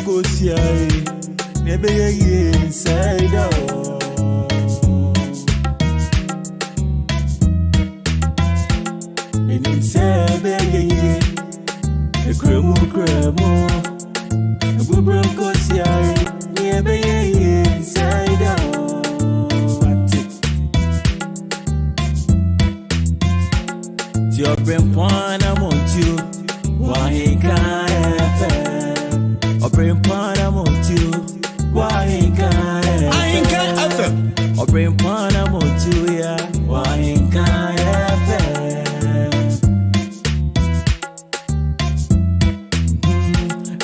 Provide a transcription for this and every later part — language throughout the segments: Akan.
Gosia, never inside out. And inside the cremo, Abrempong Gosia, never inside out. Abrempong Anamom Tuo, YEBOAH. Abrempong Anamom Tuo, YEBOAH. Abrempong Anamom Tuo, YEBOAH.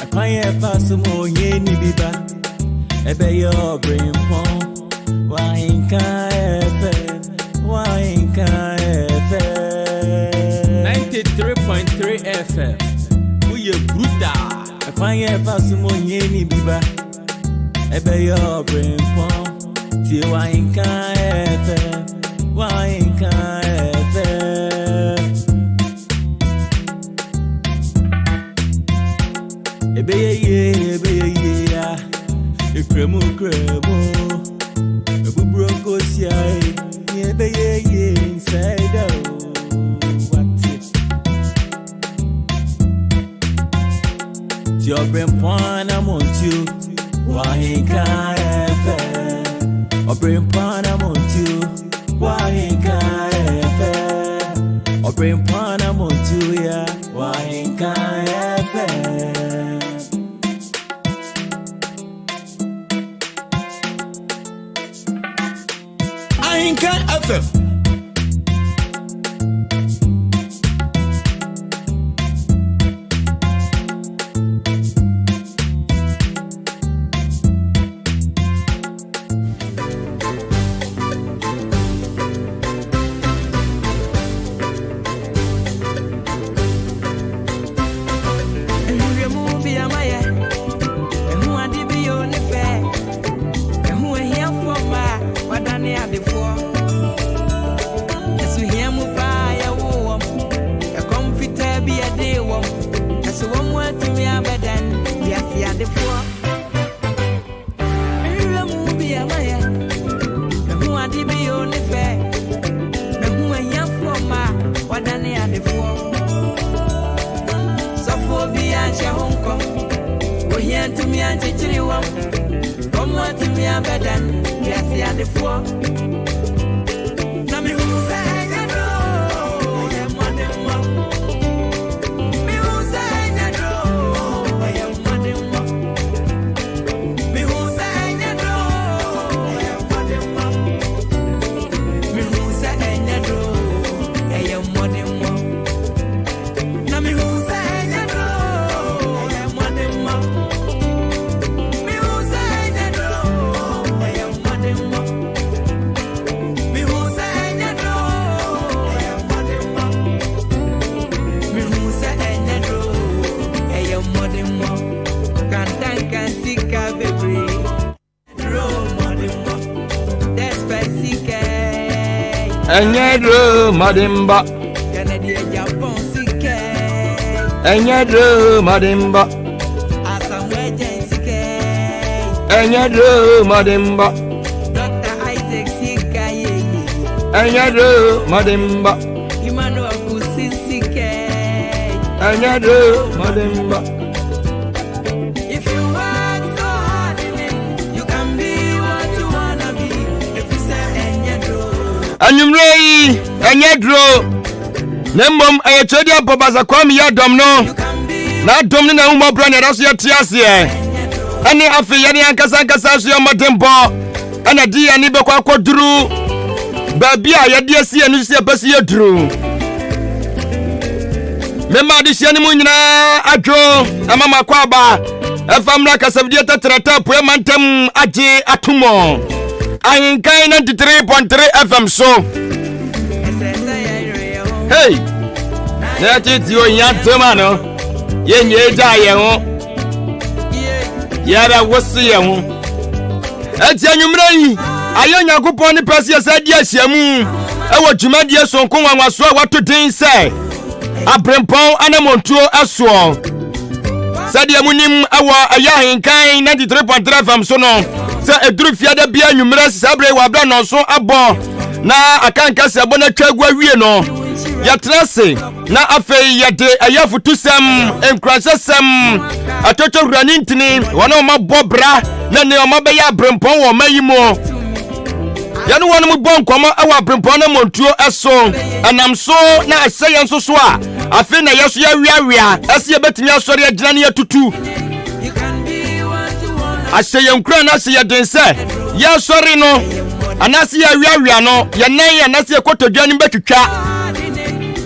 Akwanye faso mo yeni biba, ebe yo Abrempong, YEBOAH. 93.3 FM. We are brutal. I can't get past some more yeni biba. Ebe yo Abrempong, YEBOAH. Ebe ye, cremo. Abrempong Gosia, ebe ye inside out. Abrempong Anamom Tuo, YEBOAH. Abrempong Anamom Tuo, YEBOAH. Abrempong Anamom Tuo, YEBOAH. Ahenkan FM. Enyedro Madimba Enyedro Madimba Enyedro Madimba Dr. Isaac Sikaye Enyedro Madimba Emmanuel Kusisike Enyedro Madimba. If you work so hard in it, you can be what you wanna be. If you say Enyedro Anyumrei Enyedro Nembom Ayachodia Babaza Kwame ya domno na domno na umma brand na so yetiase ani afi yani ankasa so yamatempo ana di ani be kwa koduru babia yade asi anu se besi yeduru mema de hia ni mu nyina adwo amama kwa ba afamra kasabdia tatrata po mantem age atomo Ahenkan 93.3 FM so hey na titi o yan tema no ye nyeja ye ho yara wosi ye ho ati anyumra yi ayo Nyankopon ni pese asadi asiamu e wo dwumadie sonko wanwaso a watodin se Abrempong Anamom Tuo aso Sadia munim awa Odi-Ahenkan 93.3 FM so no. Sa eduru fiada bia nwumre sabre wa bra no so abo na akanka se abo na twagwa wie no. Ya trase na afei yade ayafutusem enkrasesem atoto hurani ntini wona ma bobra na ne ma be ya Abrempong wo mayimo. Ya no wona mu bonkomo awa Abrempong Anamom Tuo eso anam so na aseyen so so a afei na yeso ya wiawia ase betimi asori agina ne atutu aseyen kura na ase yedense ya sori no anase ya wiawia no ye nan ya nase kotodwa ni betwitwa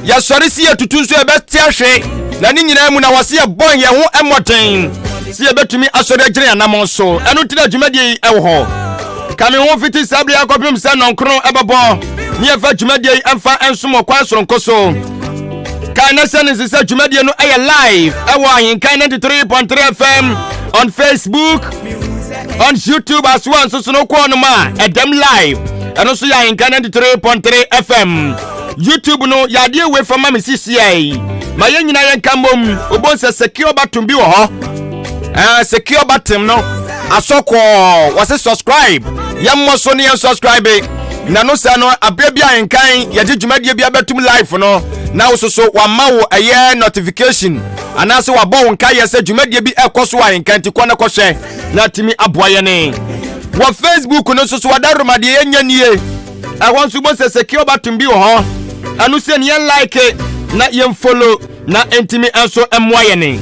ya sori si atutu so ebeti ahwe na ni nyina mu na wase ye bon ye ho emoten si ebetumi asori agina anam so eno tira dwumadi ewo ho kame ho fiti sabre akopim sa nonkron ebebo ni efa dwumadi emfa ensomo kwa soronko so kana sense sa dwumadi no eye live Odi-Ahenkan 93.3 FM on Facebook, on YouTube as well. So no kwa no ma edem live and also Odi-Ahenkan 93.3 FM YouTube no ya dey away from my CCA ma yen nyina yen kambom obo se secure button bi wo ho secure button no asoko was subscribe yammo so ne subscribe na no sa no abia bia Ahenkan ya dwumadi bia betum live no na so wa mawo aye notification anase wa bo nka yese dwumadi bi ekoso Ahenkan ti kwana kohwe na timi aboye ne wa Facebook no so wadaromade yenya nie awon so bo se secure button bi wo ho anu se ne like na yen follow na entimi enso emwaye ne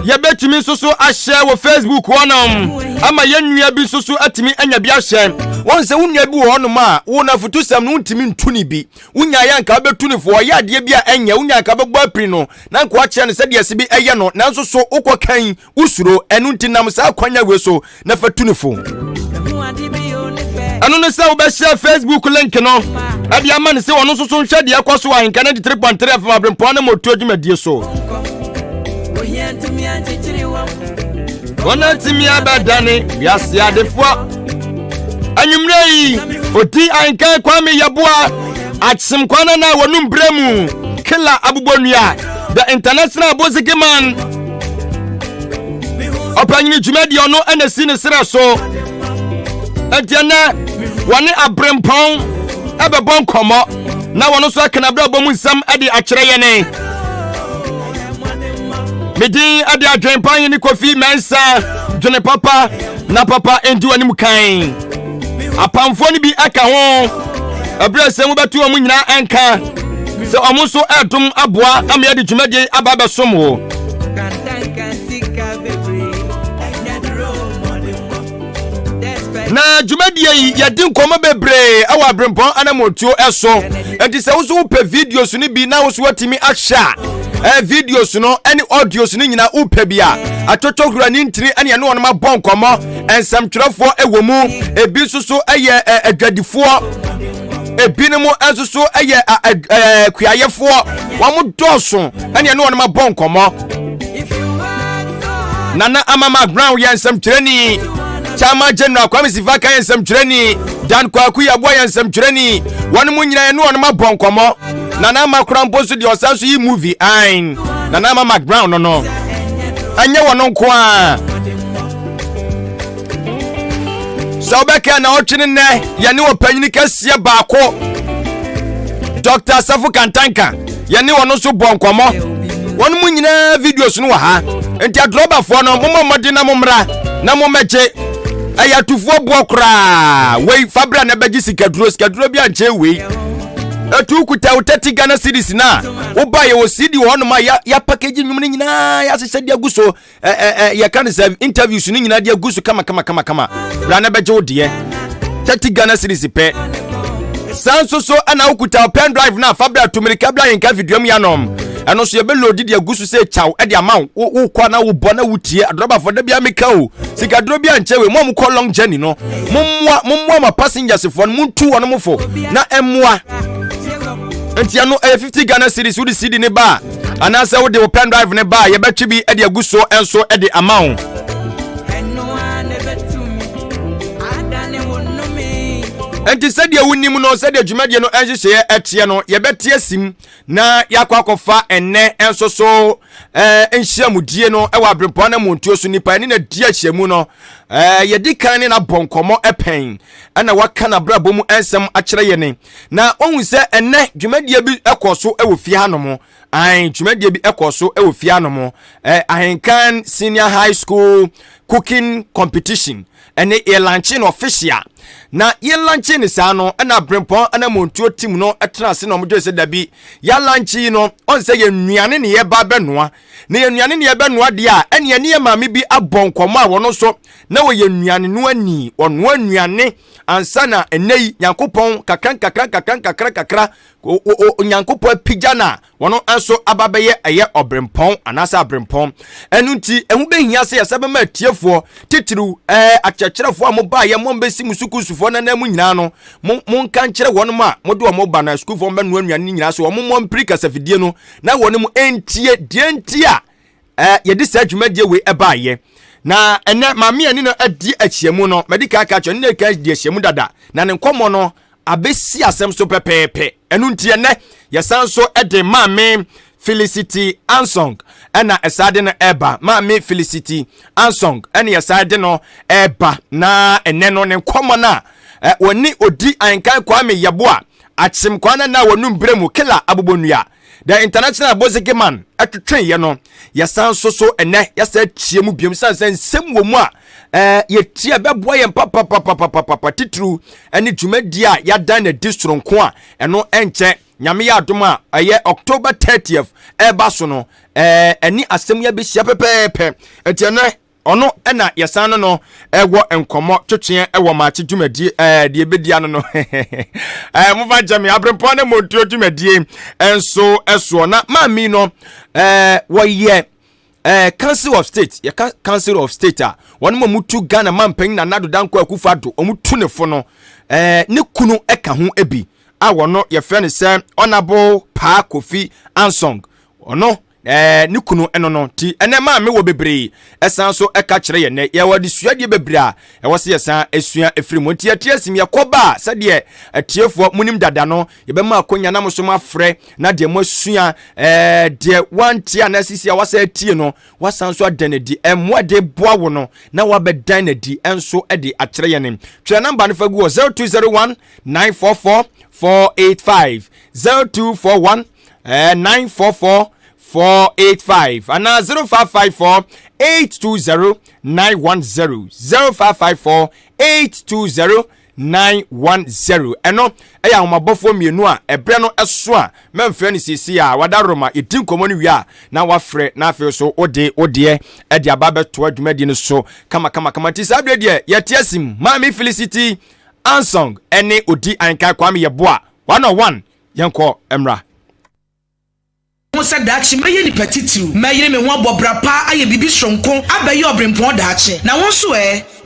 ya betimi so ahye wo Facebook wonom ama yenua bi so atimi anya bi ahye won se wunua bi wo no ma wo na futusam no ntimi ntuni bi wunya ya nka betuni fo ya de bi a enya wunya nka begbo apri no na nka wa kye ne se de ase bi eye no nanso so ukokan usuro enu ntinam sa kwanya we so na fatuni fo anu ne se wo be share Facebook link no abi ama ne se wono so nhwe de akoso Ahenkan 93.3 FM Abrempong Anamom Tuo dwumadie so Ona timi abadane biase adefo anyumrei Odi-Ahenkan Kwame YEBOAH atsim kwana na wonum bremu kila abubonua the international bozike man opanyini dwumadi ono anasi ne sira so entiana wone Abrempong abebon komo na wono so akanabra bomu nsam ade akyere yene Medi adi Abrempong ni KOFI mensa Jone papa na papa endi wani mukan apamfo ni bi aka ho abra se mu betu omu nyina enka se omu so edum aboa amya de dwumadi ababa somo na dwumadi ya din komo bebre awa Abrempong Anamom Tuo eso enti se wo so pe videos ni bi na wo so watimi ahya videos no any audios ni nyina upe bia atoto hurani ntiri ane ene wonoma bonkomo ensamtwerefo ewomu ebi susu eye adwadifo ebi ne mo ensusu eye kuayefo wa mo doso ane ene wonoma bonkomo nana amama ground ya ensamtwereni chama general Kwame Sifaka ya ensamtwereni dan kwaku Yeboah ya ensamtwereni wonu mo nyina ene wonoma bonkomo Nana Makrampo so the osanso yi movie ain Nana Mama Brown no anye wono nko a so beka na otwene ne ye ne opanyini kasie baako Dr. Safu Kantanka ye ne wono so bonkomo wono mu nyina videos no wa ha enti adroba fo no momodi na momra na momeche ayatufuo bookra wei fabra na bagi sikaduro bi anche wei etu kuta utati Ghana series na oba ye wo CD wo no ma ya package nyum ni nyina ya sese dia guso ya kan serve interviews ni nyina dia guso kama bra na beje wode 30 Ghana series pe sanso so ana ukuta pen drive na fabra tumirika bla yenka video mi anom eno so ye be load dia guso se chaw e dia ma wo kwa na wo bona wutie adroba for da bia meka o sikadro bia nchewe mo ko long journey no momwa ma passengers for muntu wono mofo na emwa enti ano 50 Ghana series wudi CD ne ba anasa wudi wo pen drive ne ba ye betwi bi e de aguso enso e de amount enti said ye wunim no said ye dwumade no enhyehyɛ etie no ye betie sim na yakwa kofa enne enso so enhyiamudie no ewa Abrempong Anamom Tuo so nipa ne na di ahyiamu no ye di kan ne na bonkomo epen ana waka na brabo mu ensem akyere ye ne na ohun se enne dwumade bi ekoso ewo fie hanom dwumade bi ekoso ewo fie hanom Ahenkan Senior High School cooking competition ene ye launching official na ye launching ni sa no na Abrempong Anamom Tuo team no etena se no mo se dabi ya launching no on se ye nuane ne ye ba benoa na ye nuane ne ye benoa de a ene ye ne maame bi abonkomo a wono so na wo ye nuane no ani ono anuane ansa na enei Nyankopɔn kakra Nyankopɔn pijana wono anso ababeye eye Abrempong anasa Abrempong enu nti ehu behia se yesebema atiefo titiru akyerkyerefo a mo ba ye mo mbesi musukusufo na namu nyina no mo kan kyere wono ma mo de mo ba na school fo mbenu anuane nyina so mo mpiri kasafidie no na wono mu entie dientia ye di sa dwumadie we eba ye na ene maame ani no adi achiemu no medical catch ne ka di achiemu dada na ne nkomo no abesi asem so pepepe enu ntie ne yesan so ede maame Felicity Ansong ena esade no eba maame Felicity Ansong ena yesade no eba na ene no ne nkomo na woni Odi-Ahenkan Kwame YEBOAH achim kwana na wonu mbremu kila abobonua the international bozeke man atwetwen ye no yesan so ene yesa chiemu biom sansan sem wo mu a ye tie beboa ye papa titru ene dwumadi a yadan na distronko a eno enche nyame ya adom a eye October 30th eba so no eni asem ya be hia pepepe etiene ono ena yesan no ewo enkomo twetwe ewo maachi dwumadi de ebedia no mo va jame Abrempong Anamom Tuo dwumadi enso eso na maami no wo ye Council of State ye Council of State a wono mutu Ghana mampan na nado danko akufado omutu ne fo no ne kunu eka ho ebi a wono ye fe ne se Honorable PAA KOFI Ansong ono ni kunu eno no ti ene ma me wo bebre esan so eka kire ye ne ye wadi suade bebre a e wo se yesan esua efiri ti asim ye koba sade atiefo munim dada no ye be ma akonya na moso mafre na de mo sua de wanti anasisi a wasa atie no wasan so adanedi emwa de boa wo no na wa be danedi enso e de akire ye ne twa number no fagu 0201 944 485 0241 944 485 and 0554 820 910 0554 820 910 eno eya homabofo mienu a ebre no eso a memfe ni sisi a wadaroma edin komo ni wi a na wafre na afi so ode e de aba beto adwumadi no so kama ti sabre de yetiasim maami Felicity Ansong ene Odi-Ahenkan Kwame YEBOAH 101 yenko emra Musa dachi meye ni petitiu meye me ho abobra pa aye bibi sonko abaye Abrempong dachi na wonso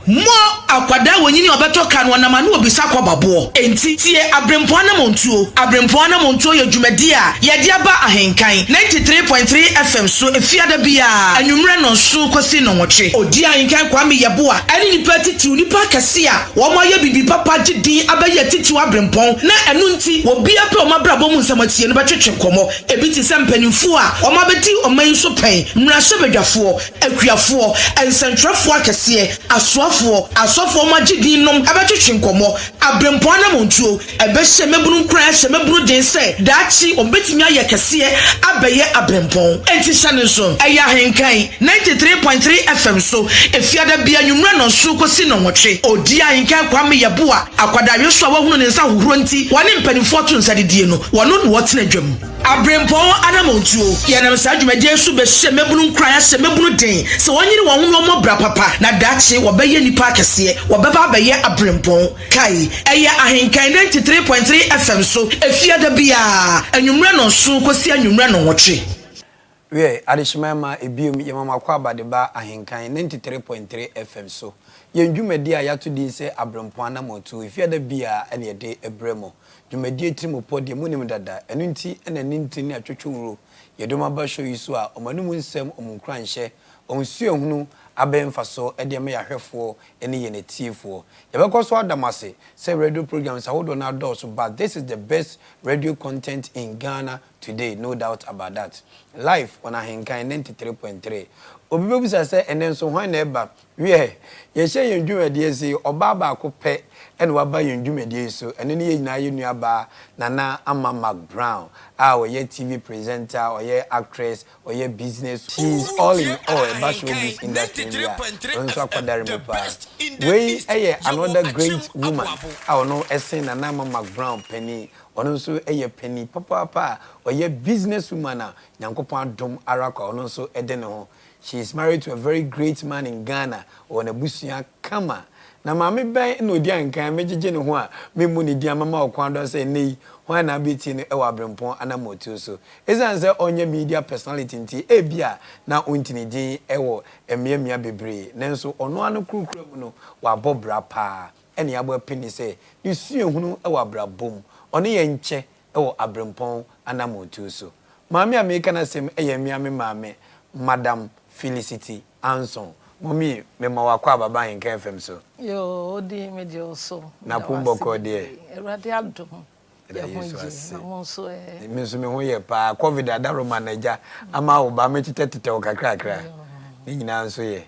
mo akwada wonyini obeto kan wonama na obisa kwababo enti tie Abrempong Anamom Tuo ye dwumadi a ye de aba Ahenkan 93.3 FM so efiada bia anwumre no so kwasi no nwotwe Odi-Ahenkan Kwame YEBOAH ani ni petitiu ni pa kase a wo mo ye bibi papa gidi abaye titiu Abrempong na enu nti obi ape o mabrabo mu nsamatie no betwetwe komo ebiti sempanimfu a o mabeti o man so pen mrahye bedwafo akuafo ensantrafo akase asofo magidin nom abetwetwe nkomo Abrempong Anamom Tuo ebehye mebunu nkran hye mebunu den se daachi obetimi aye kase abaye Abrempong enti hyane so eya Ahenkan 93.3 FM so efiada bia nwumra no so kosi no nwotwe Odi-Ahenkan Kwame YEBOAH akwada yeso awahunu ne nsa hohoro nti wane mpanimfo to nsadedie no wono no wotena dwam Abrempong Anamom Tuo ye na msa dwumadie so behye mebunu nkran hye mebunu den se wonyere wo hono mo bra papa na daachi wobeye nipa akese wobeba abaye Abrempong kai eya Ahenkan 93.3 FM so efiada bia anwumra no so kosi anwumra no nwotwe we adishima ebiom ye mama kwa badeba Ahenkan 93.3 FM so ye dwumadi a yato din se Abrempong Anamom Tuo efiada bia ene ye de ebremo dwumadi trimo podi munim dada enu nti ene ninti ni atwetwuro ye doma ba show yiso a omanum nsem omunkranhye onsuo hunu abemfa so e de me yahwefo ene ye netiefo yebekọ so adamase say radio programs ahodo na do so but this is the best radio content in Ghana today, no doubt about that. Live on Ahenkan 93.3. Obibebu say enen so hwan na eba we ye hye yen dwumade say oba ba ko pe ene waba yen dwumade so ene ne nyina ye nuaba Nana Ama Mark Brown or ye TV presenter or ye actress or ye business. She's all in all about showbiz industry. Also akwadare mo pa. We another great woman. I know Essen Nana Ama Mark Brown penny. Ono so penny papa or ye business woman nyankopon dom araka ono so edene ho. She is married to a very great man in Ghana or Nebusia Kama. Na mami ben no Odi-Ahenkan mejeje ne ho a memu ne dia mama okwando say nei ho na biti ne ewa Abrempong Anamom Tuo so. Ezan say onye media personality nti ebia na ontini din ewo emiamia bebre. Nenso ono anu krukru mu no wa bobra pa. Ene abo pini say ni sue hunu ewa brabom. Ono ye nche ewo Abrempong Anamom Tuo so. Mami America na sem miame mame Madam Felicity Ansong. Mommy, me mawakwa baba in KFM so. Yo, Odi medio so. Na pumbo ko de. Erade adom. Ya honje. Na wonso Me so me ho ye pa COVID adaro manager ama oba me tete okakra. Ni nyina nso ye.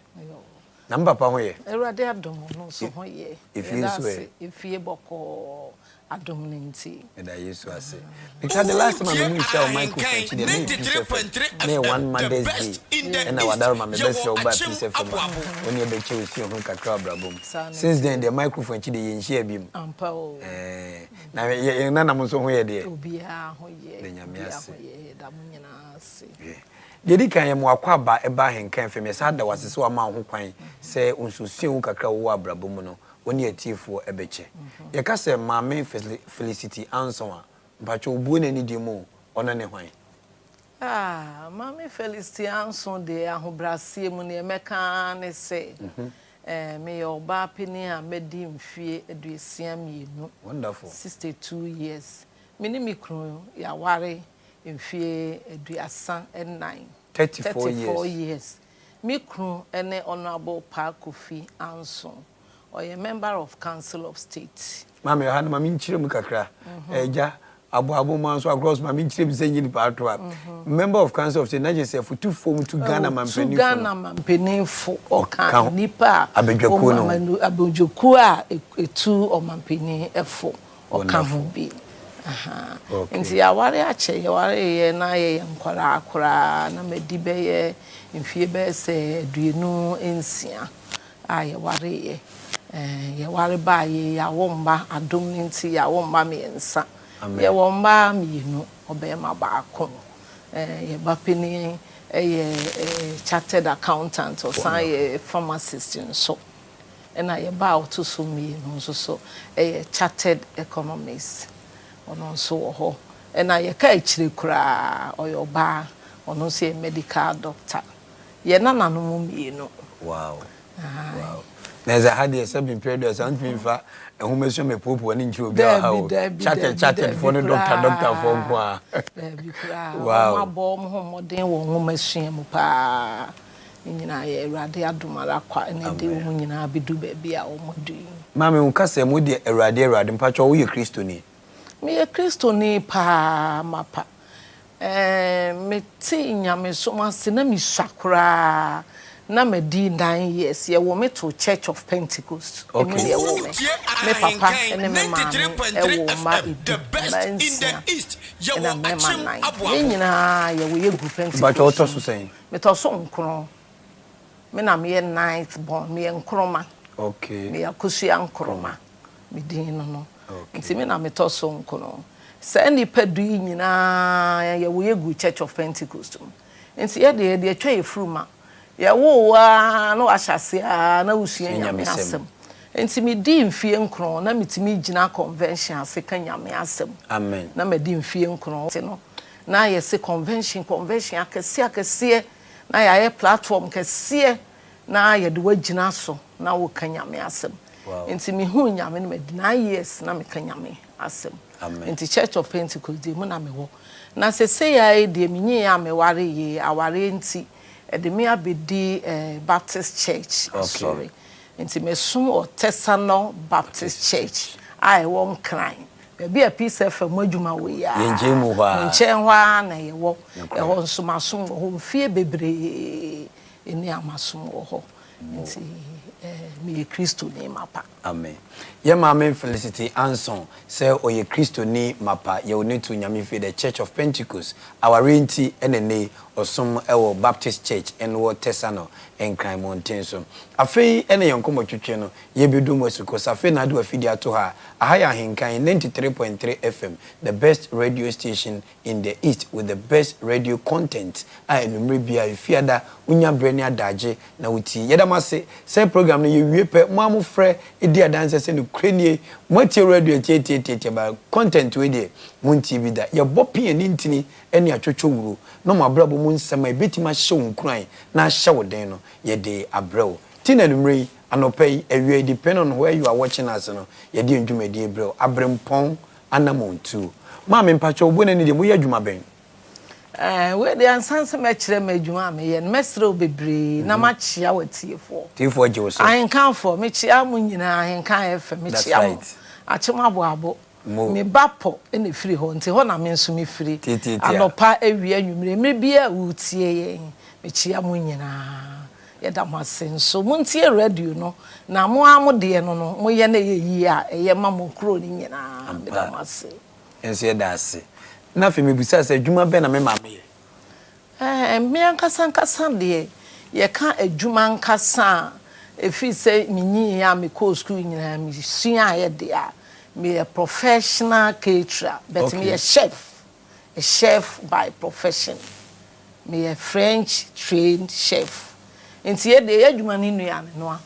Na papa ho ye. Erade adom no so ho ye. Ifie so ye. Ifie boko adom nti. Eda Yesu ase. Because the last time I share microphone to the name one Monday's day. And I wadaro ma me best oba piece of when you be choose you kakra brabom. Since then the microphone to the yenhia bim. Ampa o. Na ye nana mo so ho ye de. Obi a ho ye. De nyame ase. Da mo nyina ase. Dedi kan ye mo akwa ba eba Ahenkan fem ye sa da wasese wa ma ho kwan se onsusu kakra wo abrabom no. Oni atifo ebeche ye ka se mame Felicity Ansong mpacho obuo na ni dimo ona ne hwan mame Felicity Ansong de ahobrasie mu ne meka ne se me yoba peni a medi mfie aduasia mienu wonderful 62 years mini mikru ya ware mfie aduasa 9 34 years mikru ene honorable PAA KOFI Ansong or a member of Council of State. Mama, I had my minchim kakra. Eja, abu man so across my minchim saying part member of Council of State, not just for 2 form to Ghana man penny. Ghana man penny for or nipa Abejokuno. A 2 or man penny F4 or can be. Nti ya ware ache ya ware na ye nkwara akora na medibe ye mfie be se aduenu ensia aye ware ye ye ware ba ye ya womba adom nti ya womba me ensa ye womba mienu obema baako ye ba peni ye chartered accountant or san ye pharmacist so na ye ba oto so mienu so ye chartered economist ono so ho na ye ka ichire kura oyoba ono so a medical doctor ye nananom mienu. Wow. There's a had a sub period and me fa and who measure me poop when in you chatted for the doctor for wow. Bomb home wo machine pa nyina ye Awurade adomara kwa na de wo nyina bedu ba bia wo modu. Mama unka se mo de Awurade mpacho wo ye Kristoni. Me ye Kristoni pa mapa. Me ti nyame so ma se na mi swakra na me di 9 years ye wo me to Church of Pentecost. Okay. Ye wo me papa ene me ma e wo ma in the east ye wo achim abo ye nyina ye wo ye group Pentecost. But what to say? Me to so nkron me na me 9th born me nkroma. Okay. Me akusua nkroma me din no. Nti me na me to so nkron. Sa ni padu nyina ye wo ye group Church of Pentecost. Nti ye de atwa ye fruma ya wo na wahase na usua nyame asem enti me di mfie nkron na metimi gina convention ase ka nyame asem amen na me di mfie nkron no na ye se convention akese na ya platform kese na ye de wagina so na wo ka nyame asem enti me hu nyame na me di 9 years na me ka nyame asem enti Church of Pentecost de mu na me wo na se ya de menye ya me ware ye aware enti the me abedi Baptist Church. Sorry. Nti me sum Artisanal Baptist Church. I won crying. Be a piece of moduma we ya. Yenje mu ba. Nche hwa na ye wo. E ho nso masum ho fie bebre eni amasum ho. Nti me Kristo ni mapa. Amen. Ye mama Felicity Ansong say oye Kristo ni mapa ye oni to nyame fi the Church of Pentecost. Our renti enene osom ewo Baptist Church en wo Tesano en Crime Mountain so. Afei ene yonkomo twetwe no ye bedu mosuko safe na do afidi ato ha. Ahaya Ahenkan 93.3 FM, the best radio station in the East with the best radio content. I enumre bia ifiada unya brenia daje na uti. Yedamase say program no ye wiepe mo amofre edi adanse se no krenie motie radio tietie ba content we dey munti bi da ye bopie ni ntini ene atwotwo wuro no mabrabo mu nsema ebetima hye wonkran na hye woden no ye de abrɛw tina numre anopɛ awie depend on where you are watching us no ye de ndwumadi abrɛw Abrempong Anamom Tuo ma me mpacho obone ni de mo ye adwuma ben we de ansanse me kire me adwuma me ye mesre bebre na ma chia watiefo tiefo je wo so Ahenkan for me chia mu nyina Ahenkan FM me chia mo achema abo me bapo ene firi ho nti ho na me nso me firi anopa awie anwumre me bia wutie ye me chia mu nyina ye da masenso muntie radio no na mo amode no no mo ye na ye yi a ye ma mo kro ni nyina me da mase enso ye da ase na fe me bisa se adwuma be na me ma me me ankasa de ye ka adwuma ankasa efi se minyi ya me ko school nyina me sua ye de a me a professional caterer but me a chef by profession, me a French trained chef nti ye de adwuma ni nua no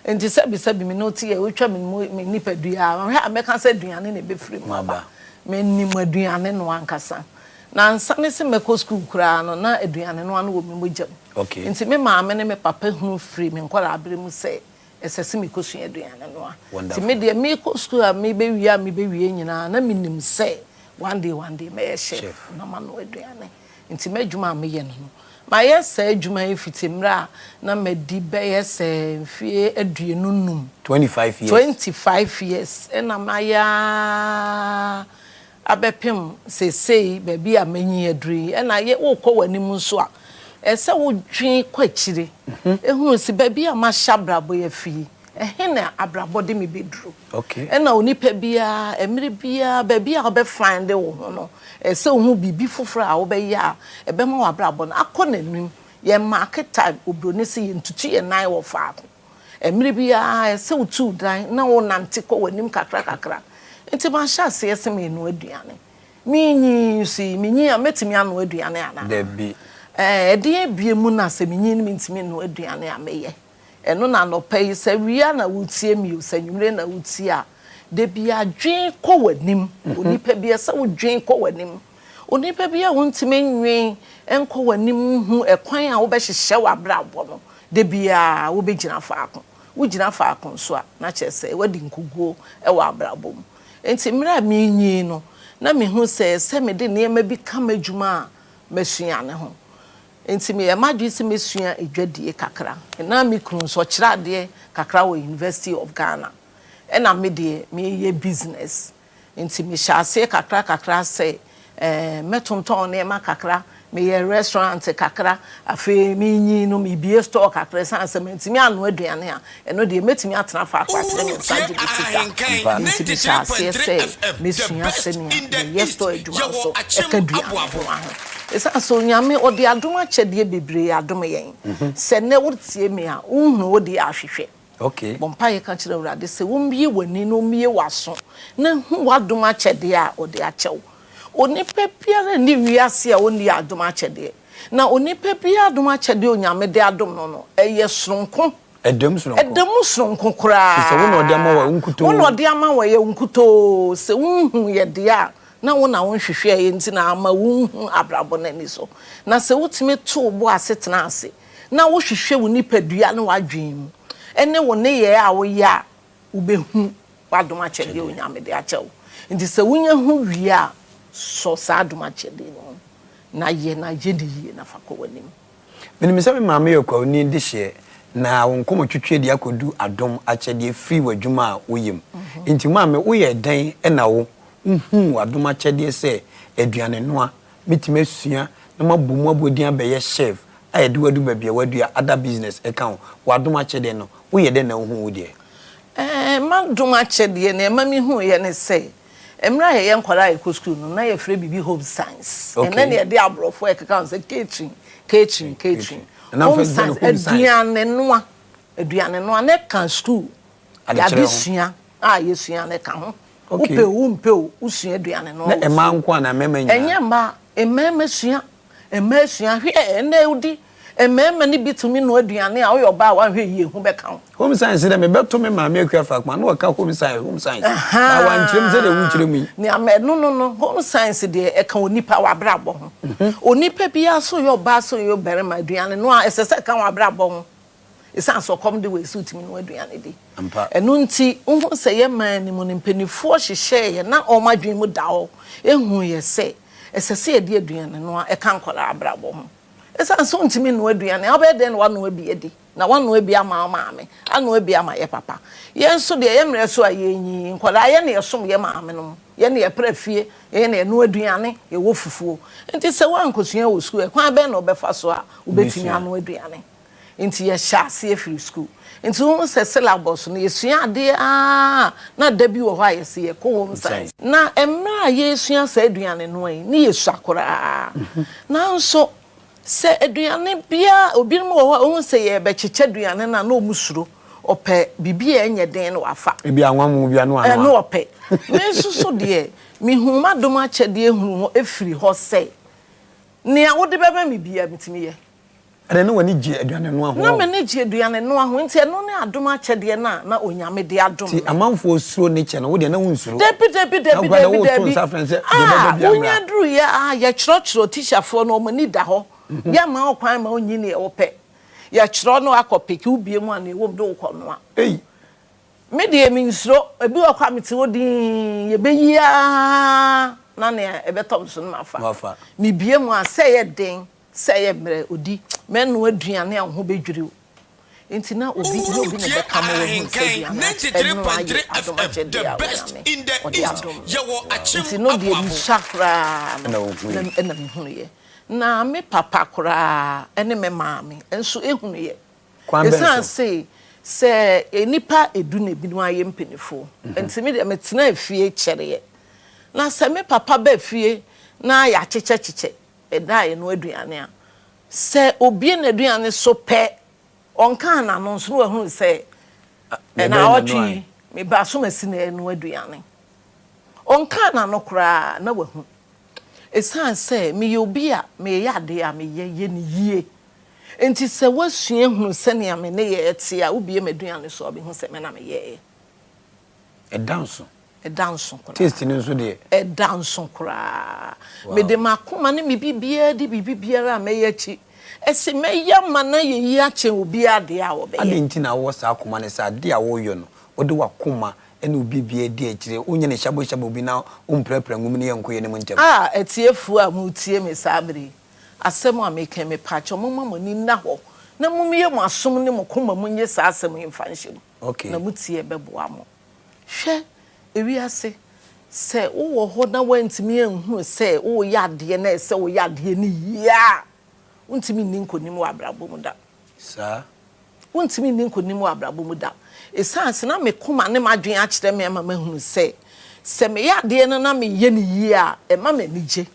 nti sabi me no ti ye wotwa me nipadua ha me kan se duane na be free mu aba me ni mu aduane no ankasa na nsa me se me ko school kura no na aduane no wo me mogam okay nti me maame ne me papa hu free me nkwara abere mu se esese me ko sua aduane no nti me de me ko school a me be wie nyina na me nim se one day me chef na ma no aduane nti me dwuma me ye no ma yes adwuma efitimra na me di be yes fie aduenunum 25 years na ma ya abepem sesei baby a manyi aduri na ye wokọ wanim nso a ese wodwen kwachire ehunu si baby a ma shabrabo ya fi na abrabo de me bedru okay na onipa bia emire bia baby a obe find wo ho no ese ohu bibi foforo a obe ya ebe ma abrabo na akọ ye market time obroni se ye ntutu ye nan wo faako emire bia ese utu dan na wo nante kọ wanim kakra nti ma sha se yeseme no aduane minyi si minyi a metimi anu aduane ana da bi de bie mu na se minyi ni ntimi no aduane a meye eno na no pay se wia na wutie mi se nwure na wutie a de bia dwen kọ wanim onipa bia se wo dwen kọ wanim onipa bia wontimi nwen enko wanim hu ekwan a wo be hyehye wa brabo no de bia wo be gina faako wo gina faako so a na chese wadi nkuguo e wa brabo mu enti mira mi nyi no na me hu se me de ne ma bi kama dwuma mesua ne ho enti me madwi se mesua edwadie kakra na me kunu so kira de kakra wo University of Ghana na me de me ye business enti me hyase kakra se metonton ne ma kakra me ye restaurant kakra afi me nyi no me bie store kakra san se mentimi anu aduane a eno de metimi atena fa akwa tere no saje bitika nti bi chase se me sua se ne ye store adwuma so ekaduane esa so nyame odi adom akyede bebre adom yen se ne wotie me a unhu wodi ahwehwe okay bompa ye ka kire urade se wombie wani no mie waso na hu wadom akyede a odi akyew onipa piara ni wiase a oni adom akyede na onipa bia adom akyede onyame de adom no eye soronko edem soronko kura se wono de ama wa unkuto wono de ama wa ye unkuto se unhu ye de a na wona wonhwehwe ye nti na ama unhu abrabo na ni so na se wotime to bo asetena ase na wo hwehwe wo nipa dua na wadwen mu ene wo ne ye a wo ya ubehu wadom akyede onyame de akyew nti se wonya hu wi a so saduma chede no na ye di ye na fakọ wanim Meni me maame yekwa ni de hye na wonkomo twetwe de akodu adom akyede free wadwuma a woyem. Nti maame woyɛ dan na wo nhu adom akyede se aduane noa mitime asua na mabomu abodin abɛyɛ chef ayɛ de wadu babia wadua other business account wadom akyede no woyɛ de na wo hu wo de. Madom akyede na ma mi hu ye ne se emra ye nkwara e school no na ye frɛ bibi home science ena ne de abrofo e keka se catering home science aduane noa ne kan school ya bisua yesua ne kan ho upe usua aduane no na ema nko na mema nya enye ma emema sua hwe ene udi emema ni bitumi no aduane a oyo ba wa hwe ye hu be kan home science na me beto me maame akua fakma na waka home science ba wan kyerem se de wu kyerem yi ni ame no home science de e kan onipa wa brabo ho onipa bia so yo ba so yo berema aduane no a esese kan wa brabo ho isa so come the way suit me no aduane di enu nti unhu se ye man ni mo ni mpanifo hyehye ye na o madwen mu da ho ehu ye se esese ye di aduane no a e kan kwala abrabo ho isa so ntimi no aduane obeden wa no abi edi na wa no abi ama maame ano abi ama ye papa ye nso de ye mre so aye nyi kwala ye na ye som ye maame no ye na ye prafie ye na ye no aduane ye wo fufuo nti se wa nkosua wo school e kwan be na obefa so a obetumi ano aduane nti ye hyase e free school nti won se syllabus no ye sua ade na dabi wo ho aye se ye ko home science na emra ye sua sa aduane no yi ni ye suakora na nso se aduane bia obi mo wo ho se ye be kyeche aduane na omusuro opɛ bibi enye den no wafa ebi anwamu bia no anwa no opɛ me susu de mi hu madom akyede ehuru ho efiri ho se ne a wode beba mi bia mitimi ye ade no wani gye aduane no aho na me ne gye aduane no aho nti eno ne adom akyede na onyame de adom ti amanfo osuro ne kye no wo de na wunsuro debi unya dru ya ya kyerɔkyerɔ teacherfo no omani da ho ya ma okwan ma onyi ne wo pɛ ya kyerɔ no akɔpeki ubie mu ana ewom do kɔ no a me de mi nsuro ebi okwa meti wodin ye beyia na ne ebetom so no mafa me bie mu a sɛ ye den sɛ ye mre odi me no aduane a ho bedwiri nti na obi no bi ne beka mo wo nse aduane 93.3 FM the best in the east nti no de mi sakra na me hunu ye na me papa kura ene me maame enso ehunu ye esan se enipa edu na bi no aye mpenifo nti me de metena afie kyere ye na se me papa ba afie na ya kyeche eda ye no aduane a se obi na aduane so pe onka na no so ehunu se na otwi me ba so masi na no aduane onka na no kura na wahu esan se me yobi a me yade a me ye ni yie enti se wasua hunu se ne ame ne ye ete a ubie meduane so obi hu se me na me ye edanso kura taste ni so de edanso kura me de makoma ne me bibia di bibia me ye chi ese me ya mana ye yi ache obi ade a wo be ye ade nti na wo sa akoma ne sa ade a wo yo no wo de wakoma ene obi bia di akire onye ne shabo bi na omprapra ngum ne yenkoye ne montem etiefu a mu tie me sabri asem a me kan me pacho momma ni na ho na mumye mu asom ne mo koma munye sa asem yemfa nhyem na mutie beboa mo hwe ewi ase se wo ho na wantimi enhu se wo yade na se wo yade ni ya untimi ni nkonim wa abrabo mu da sa untimi ni nkonim wa abrabo mu da esanse na me koma ne madwen a kyerɛ me ama mahunu se me yade na me ye ni yi a e ma me nigye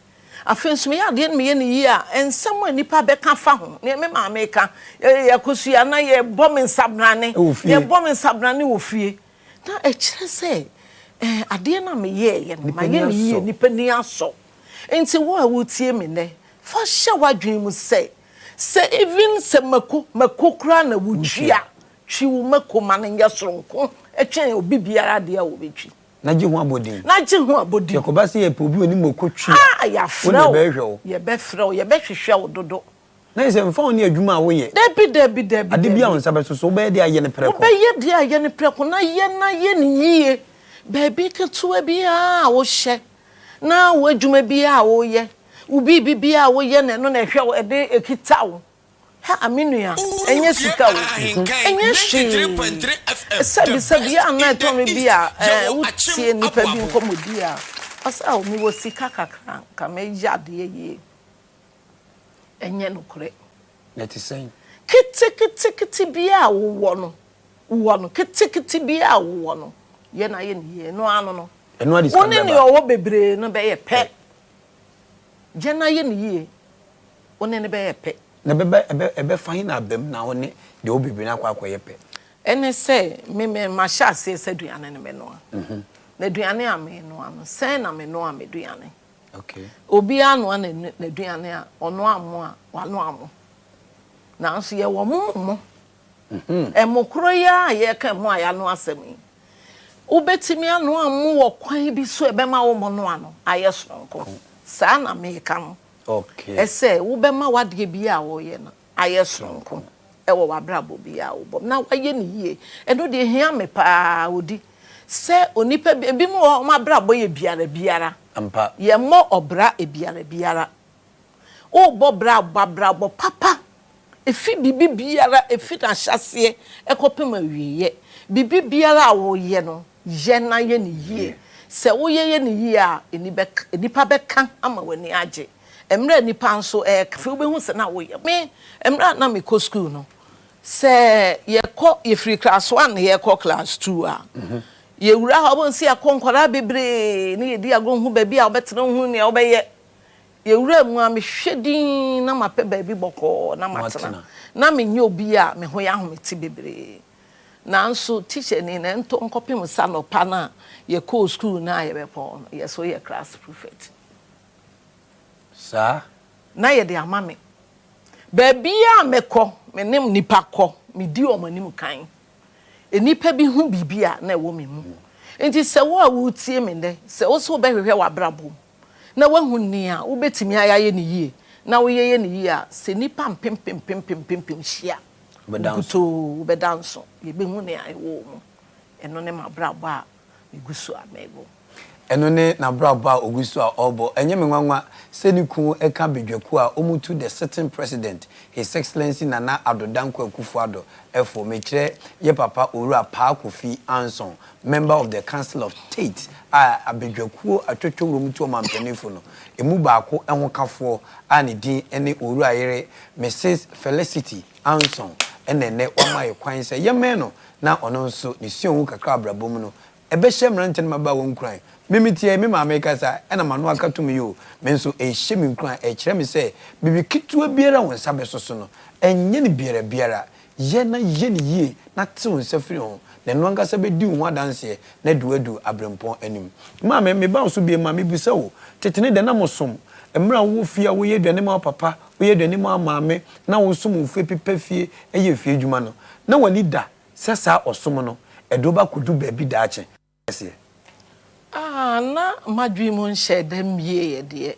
afenso me yade me ye ni yi a ensam anipa beka fa ho ne me ma me ka ya kosua na ye bom nsabrane ye bom nsabrane wo fie na e kyerɛ se ade na me ye ma ye ni yi nipa ni aso enti wo a wo tie me ne fa hye wadwen mu se even se mako kra na wutwia twi wo mako ma ne yesronko etwen obi biara de a wo betwi na je ho abodin yakoba se ye po bi oni mako twi ya fra ye be fra ye be hwehwe wo dodo na se mfa oni adwuma a wo ye debi ade bia won sabe so be de aye ne preko be ye de aye ne preko na ye ni yie baby ketua bia wo hye na wo adwuma bia wo ye ubi bibia wo ye ne no na hwe e de ekita wo ha aminua enye sika wo enye hwe sabi ana to me bia wutie nipa bi nkomodi a asa o mi wo sika kakra ka me yade ye enye no kore Let it say. kiti bia wo no kiti bia wo no ye na ye ni no ano no Eno adi woni ne owo bebre no be ye pe je na ye ni ye woni ne be ye pe na ebe fahin na abem na woni de o bebre na kwa ye pe ene se me ma sha se duane ne me no na duane a me no ano se na me no a me duane okay obi anu na duane a ono amo a wano amo na nso ye wo mo emokro ya ye ka mo aya no asem ubetimi anu amo wo kwan bi so ebema wo mo no ano aye sonko sa na me ka no okay ese ubema wade bi a wo ye na aye sonko e wo wabrabo bi a wo bom na waye ni yie eno de hia me pa odi se onipa bi mo ma brabo ye biara ampa ye mo obra e biara o bo brabo papa efi bibi biara efi na hyase ekopem awiye bibi biara wo ye no ye na ye ni yie se wo ye ni yie a enipa beka ama wani age emra nipa nso kafe obehu se na wo ye me emra na me ko school no se ye free class 1 ye ko class 2 a ye wura ha bon se akonkwara bebre ne ye di agonhu ba bi a obetena hu ne obeye ye wura mu a me hwedin na mape ba bi boko na matena na me nye obi a me ho ya ahometi bebre na nso teacher ni na nto nkopim sa no pa na ye ko school na ye bepo ye so ye class prefect sa na ye de amame ba bia mekọ menim nipa kọ me di omanim kan enipa bi hu bibia na ewo me mu enti se wo a wo tie me de se wo so be hwehwe wa brabo na wahu ni a wo betimi ayaye ni yie na wo yeye ni yie a se nipa mpem hia be danso ye be hu ne ayewo mu eno ne ma brabo a megusu amego eno ne na brabo a ogusu a obo enye me nwanwa seniku eka bedwaku a omutu the sitting president his excellency Nana Adodankwa Akufo-Addo efo mekire ye papa Owura Pa KOFI Ansong member of the Council of State abedwaku atwetwom tuo mampanifo no emu baako enwokafo a ne din ene Owura yere Mrs Felicity Ansong enene wama ye kwan se ye me no na ono nso ne sion kakra abrabom no ebe hyemrante no maba won kran mimitie me ma mekasa ena manu akatum yo me nso ehye me kran e kire me se bibi kitua biara won sabe soso no enye ne biara ye na ye ne yie na te won safiri ho na no angasa be di ho adanse na duadu abrempon anim ma me ba so bi ma me bisa wo tetene de na mosom emra wo fia wo ye duane ma papa wo ye duane ma maame na wo som wo fie pepafie eye fie djuma no na wani da sesa osom no edo ba kodu ba bi da ache na madwi mo nhye dem ye de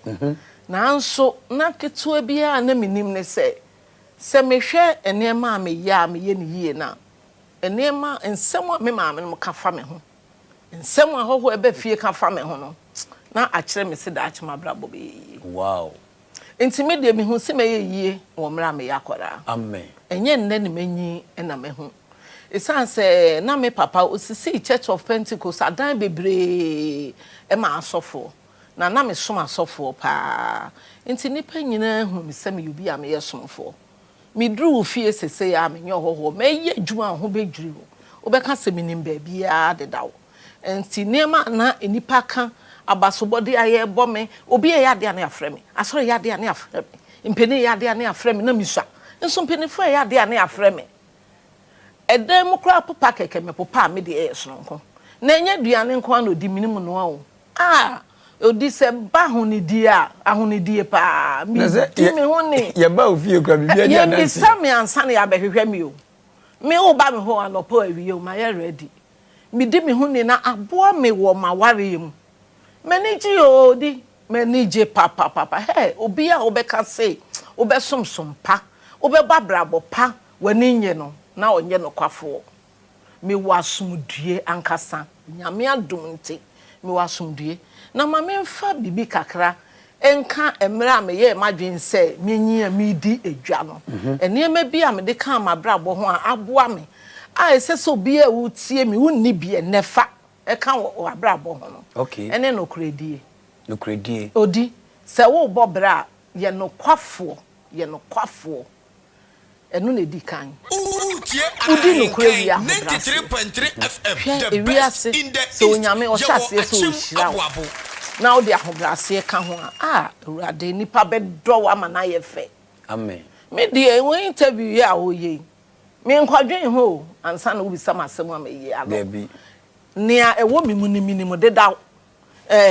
na nso na ketua bia na minim ne se mehwe enema me ya me ye ni yie na enema ensem me maame no ka fa me ho ensem ahoho ebe fie ka fa me ho no na akire me se da ache mabrabo be wow intimate me hu se me ye yie wo mra me yakora amen enye nne ne manyi na me hu esanse na me papa osisi Church of Pentecost adan bebre e ma asofo na me som asofo pa enti nipa nyina hu me se me yubi a me yesomfo me dru fie sese ya me nyohoho me ye djuma ho bedwiri wo obeka se me nim ba bia dedawo enti nema na enipa ka abasobode aye bo me obi e yade ane afre me asoro yade ane afre me mpeni yade ane afre me na misua nso mpeni fo yade ane afre me edem kura papa keke me papa me de esonko na enya duane nko an odi minim no o odi se ba honidi a ahonidi pa mi di me honi ye ba ofie kwa bibia dia na ye bisa me ansa na ya behwehwe mi o me o ba me ho anopo awie o ma ye ready mi di me honi na aboa me wo ma ware mu maniji odi maniji papa he obi a obeka se obesomsom pa obeba brabo pa wani nye no na onye no kwafo me wasumdue ankasa nyame adom nti me wasumdue na ma memfa bibi kakra enka emra me ye madwen se menyi a medi edwa no enema bi a me de ka ma brabo ho a aboa me a ese so bi a wutie me wonni bi nefa e ka wo abrabo ho no okay ene no kredie odi se wo bobra ye no kwafo enu na di kan udi no kredie 93.3 FM the best in the so nyame o chase so hira na o de ahobrase ka ho a urade nipa be do wa mana ye fe amen me de won interview ya o ye me nkwadwen ho ansa na wo bisa masem am ye alo baby nia ewo mimu de da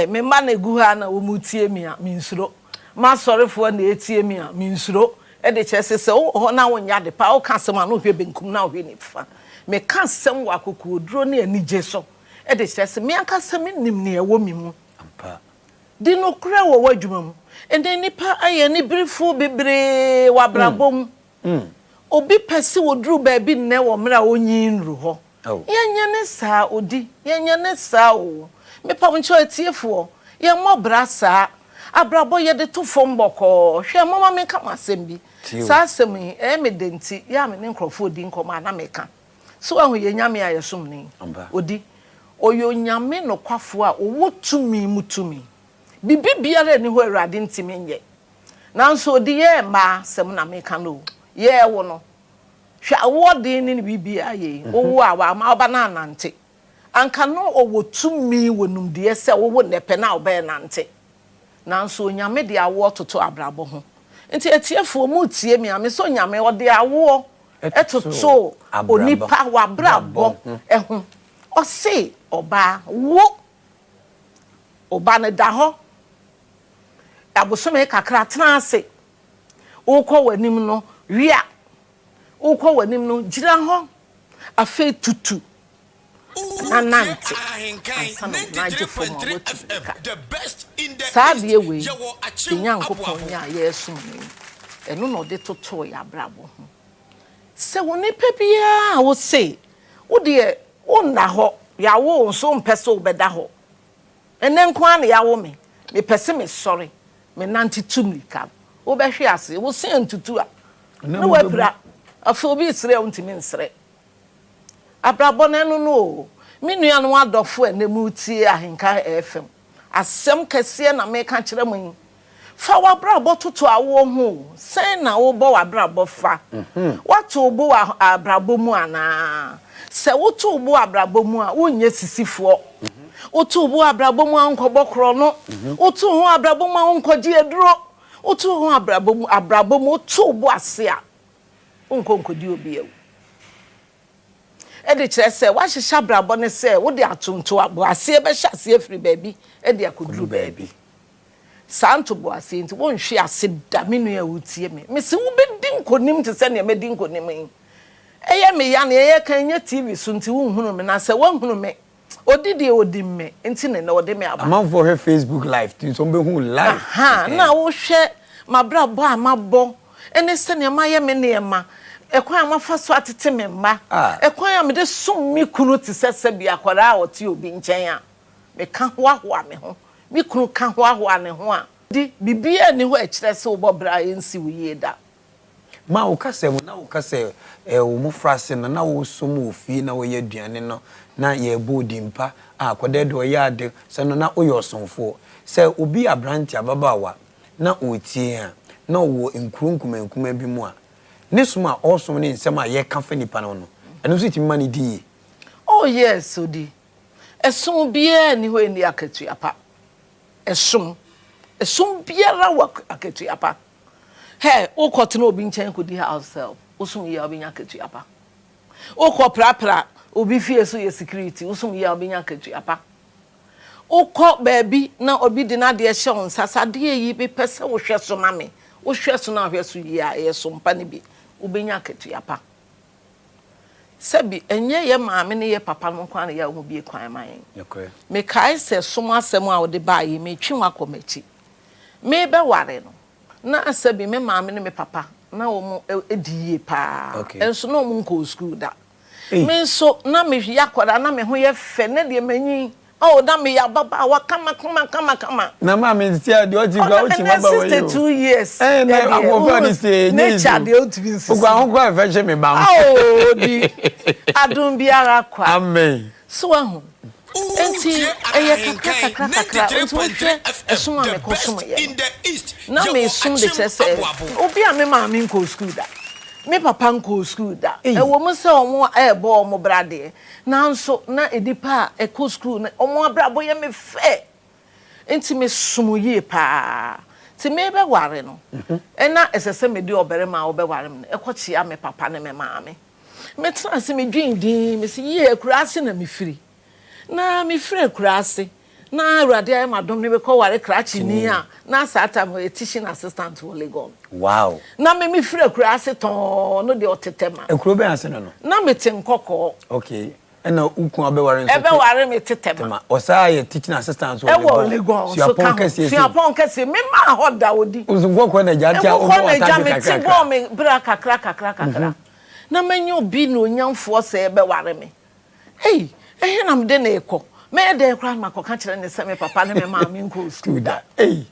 me ma na egu ha na wo mutie mi a me nsuro ma sorefo na etie mi a me nsuro e de chese se ho na wonya de pa o ka sem na hwe benkum na hwe nifa me ka sem wa koku oduro na anije so e de chese me aka sem nim na ewo mimu ampa di no kura wo wadwuma mu ende nipa aye ni brifu bebre wa brabom obi pese woduru ba bi nne wo mra onyi nru ho yenye ne saa odi yenye ne saa o me pa ncho atiefo ye mobra saa abrabo ye de to fom boko hwe mama me ka masem bi saa asem me denti ya me ne nkrofo odi nkoma na me ka so ahu ye nyame aye som ni odi oyo nyame no kwafo a owotumi mutumi bibi biara ni ho awrade ntimi nye nanso odi ye ma sem na me ka no ye wo no hwa wodi ni bibi aye owo a wa ma oba na nante anka no owotumi wonum de se wo nepe na oba nante nanso nyame de awo toto abrabo ho nti etiefo mu tie mi ame so nyame ode awo etoto onipa wa brabo ehu o se oba wo oba ne da ho abosome kakra transe ukọ wanim no wia ukọ wanim no gira ho afa tutu anante the best in the sabe we nyankopon nya yesu ni enu no de toto ya brabo ho se woni pebia wo se wo de wo na ho ya wo nso mpese wo beda ho enen kwa na ya wo me pese me sorry me nanti tumlika wo be hwe ase wo se ntutu a na wapra afa obi sire untimi nsire abrabo na enu no minua no adofo enemu tie ahenka FM asem kese na me ka kire mun fa wa brabo toto awo ho sen na wo bo wa brabo fa wato bo wa abrabo mu ana se woto bo abrabo mu a wonye sisifo woto bo abrabo mu ankobokro no woto ho abrabo mu ankoji eduro woto ho abrabo mu to bo ase a onkonkodi obi ewu e de kire se wa hihya brabo ne se wo de atonto abo ase be hya ase afiri baabi e de akoduru baabi santo bo ase nti won hwe ase da menu ya wutie me se wo be di nkonim te se ne me di nkonim eye me ya na eye kan nya TV so nti wo hunu me na se wo hunu me odidi odi me nti ne na odi me aba man for her Facebook live ti so be hu live na wo hwe mabrabo amabo ene se ne ma ye me ne ma ekwan amafa so atete me mma ekwan am de sum mi kunu ti sese bia kwara oti obi nchen a me ka hoahoa me ho mi kunu ka hoahoa ne ho a di bibia ni ho a kire se obobra ensi wiye da ma wo kase mu na wo kase wo mu frase na wo som ofi na wo ye aduane no na ye bo dimpa akwade do ye ade se no na wo ye osonfo se obi abranti ababawa na otie a na wo nkurunkumankuma bi mu a nesuma osom ne nsem a ye ka fa nipa no eno so ti mani di oh yes odi esom bia ni ho eni akatu apa esom biara wa akatu apa he ukoto na obi nchen ko di house help usum ya obi nya akatu apa ukọ prapra obi fie so ye security usum ya obi nya akatu apa ukọ baabi na obi di na de hye on sasade yi be pese wo hwe so mame wo hwe so na hwe so yi a ye so mpa ne bi ubenya akatu apa sebi enye ye maame ne ye papa no kwan ya ho bi kwan man yakwe me kai se soma asem a wo de ba yi me twi wakomachi me be ware no na asabi me maame ne me papa na wo mo ediye pa enso no mo nko school da me so na me hwi akwara na me ho ye fe ne de manyi Oh, that me baba wa kama. Na ma me tia de o ti gwa o ti baba we yo. 62 years. Eh na akofo ni say nature de o ti bin sisi. Ogwa ho kwa fe me ba. Oh, di adun biara kwa. Amen. So ahu. Enti eye kakra enti wo hwe esum a me ko sum ye. Na me sum de chese. Obi a me ma me nko school da. Me papa nko school da. E wo mu se omo ebo omo brade. Nanso na edipa e ko school na omo abrabo ye me fe. Enti me sum ye pa. Ti me be ware no. E na esese me di obere ma obe ware me. E ko chia me papa ne me ma me. Me tra se me dwindin me se ye kurase na me firi. Na me firi kurase. Na awurade ay madom ne be ko ware krachi ni a na sata mo teaching assistant to Lagos. Wow. Na me firi kurase ton no de otetema. Ekuro be ase no. Na me tin kokko. Okay. Na ukun abeware nso. Ebeware me tetema. Osa ye teaching assistant to Lagos. So apon kese me ma hoda odi. Uzungo ko na jatia o mo ata me tibo me bra kakra. Na menyo obi no nyamfo se ebeware me. Hey, na me de na ekọ. Me de kra makoka kire ne se me papa ne me ma me nko school da. Hey.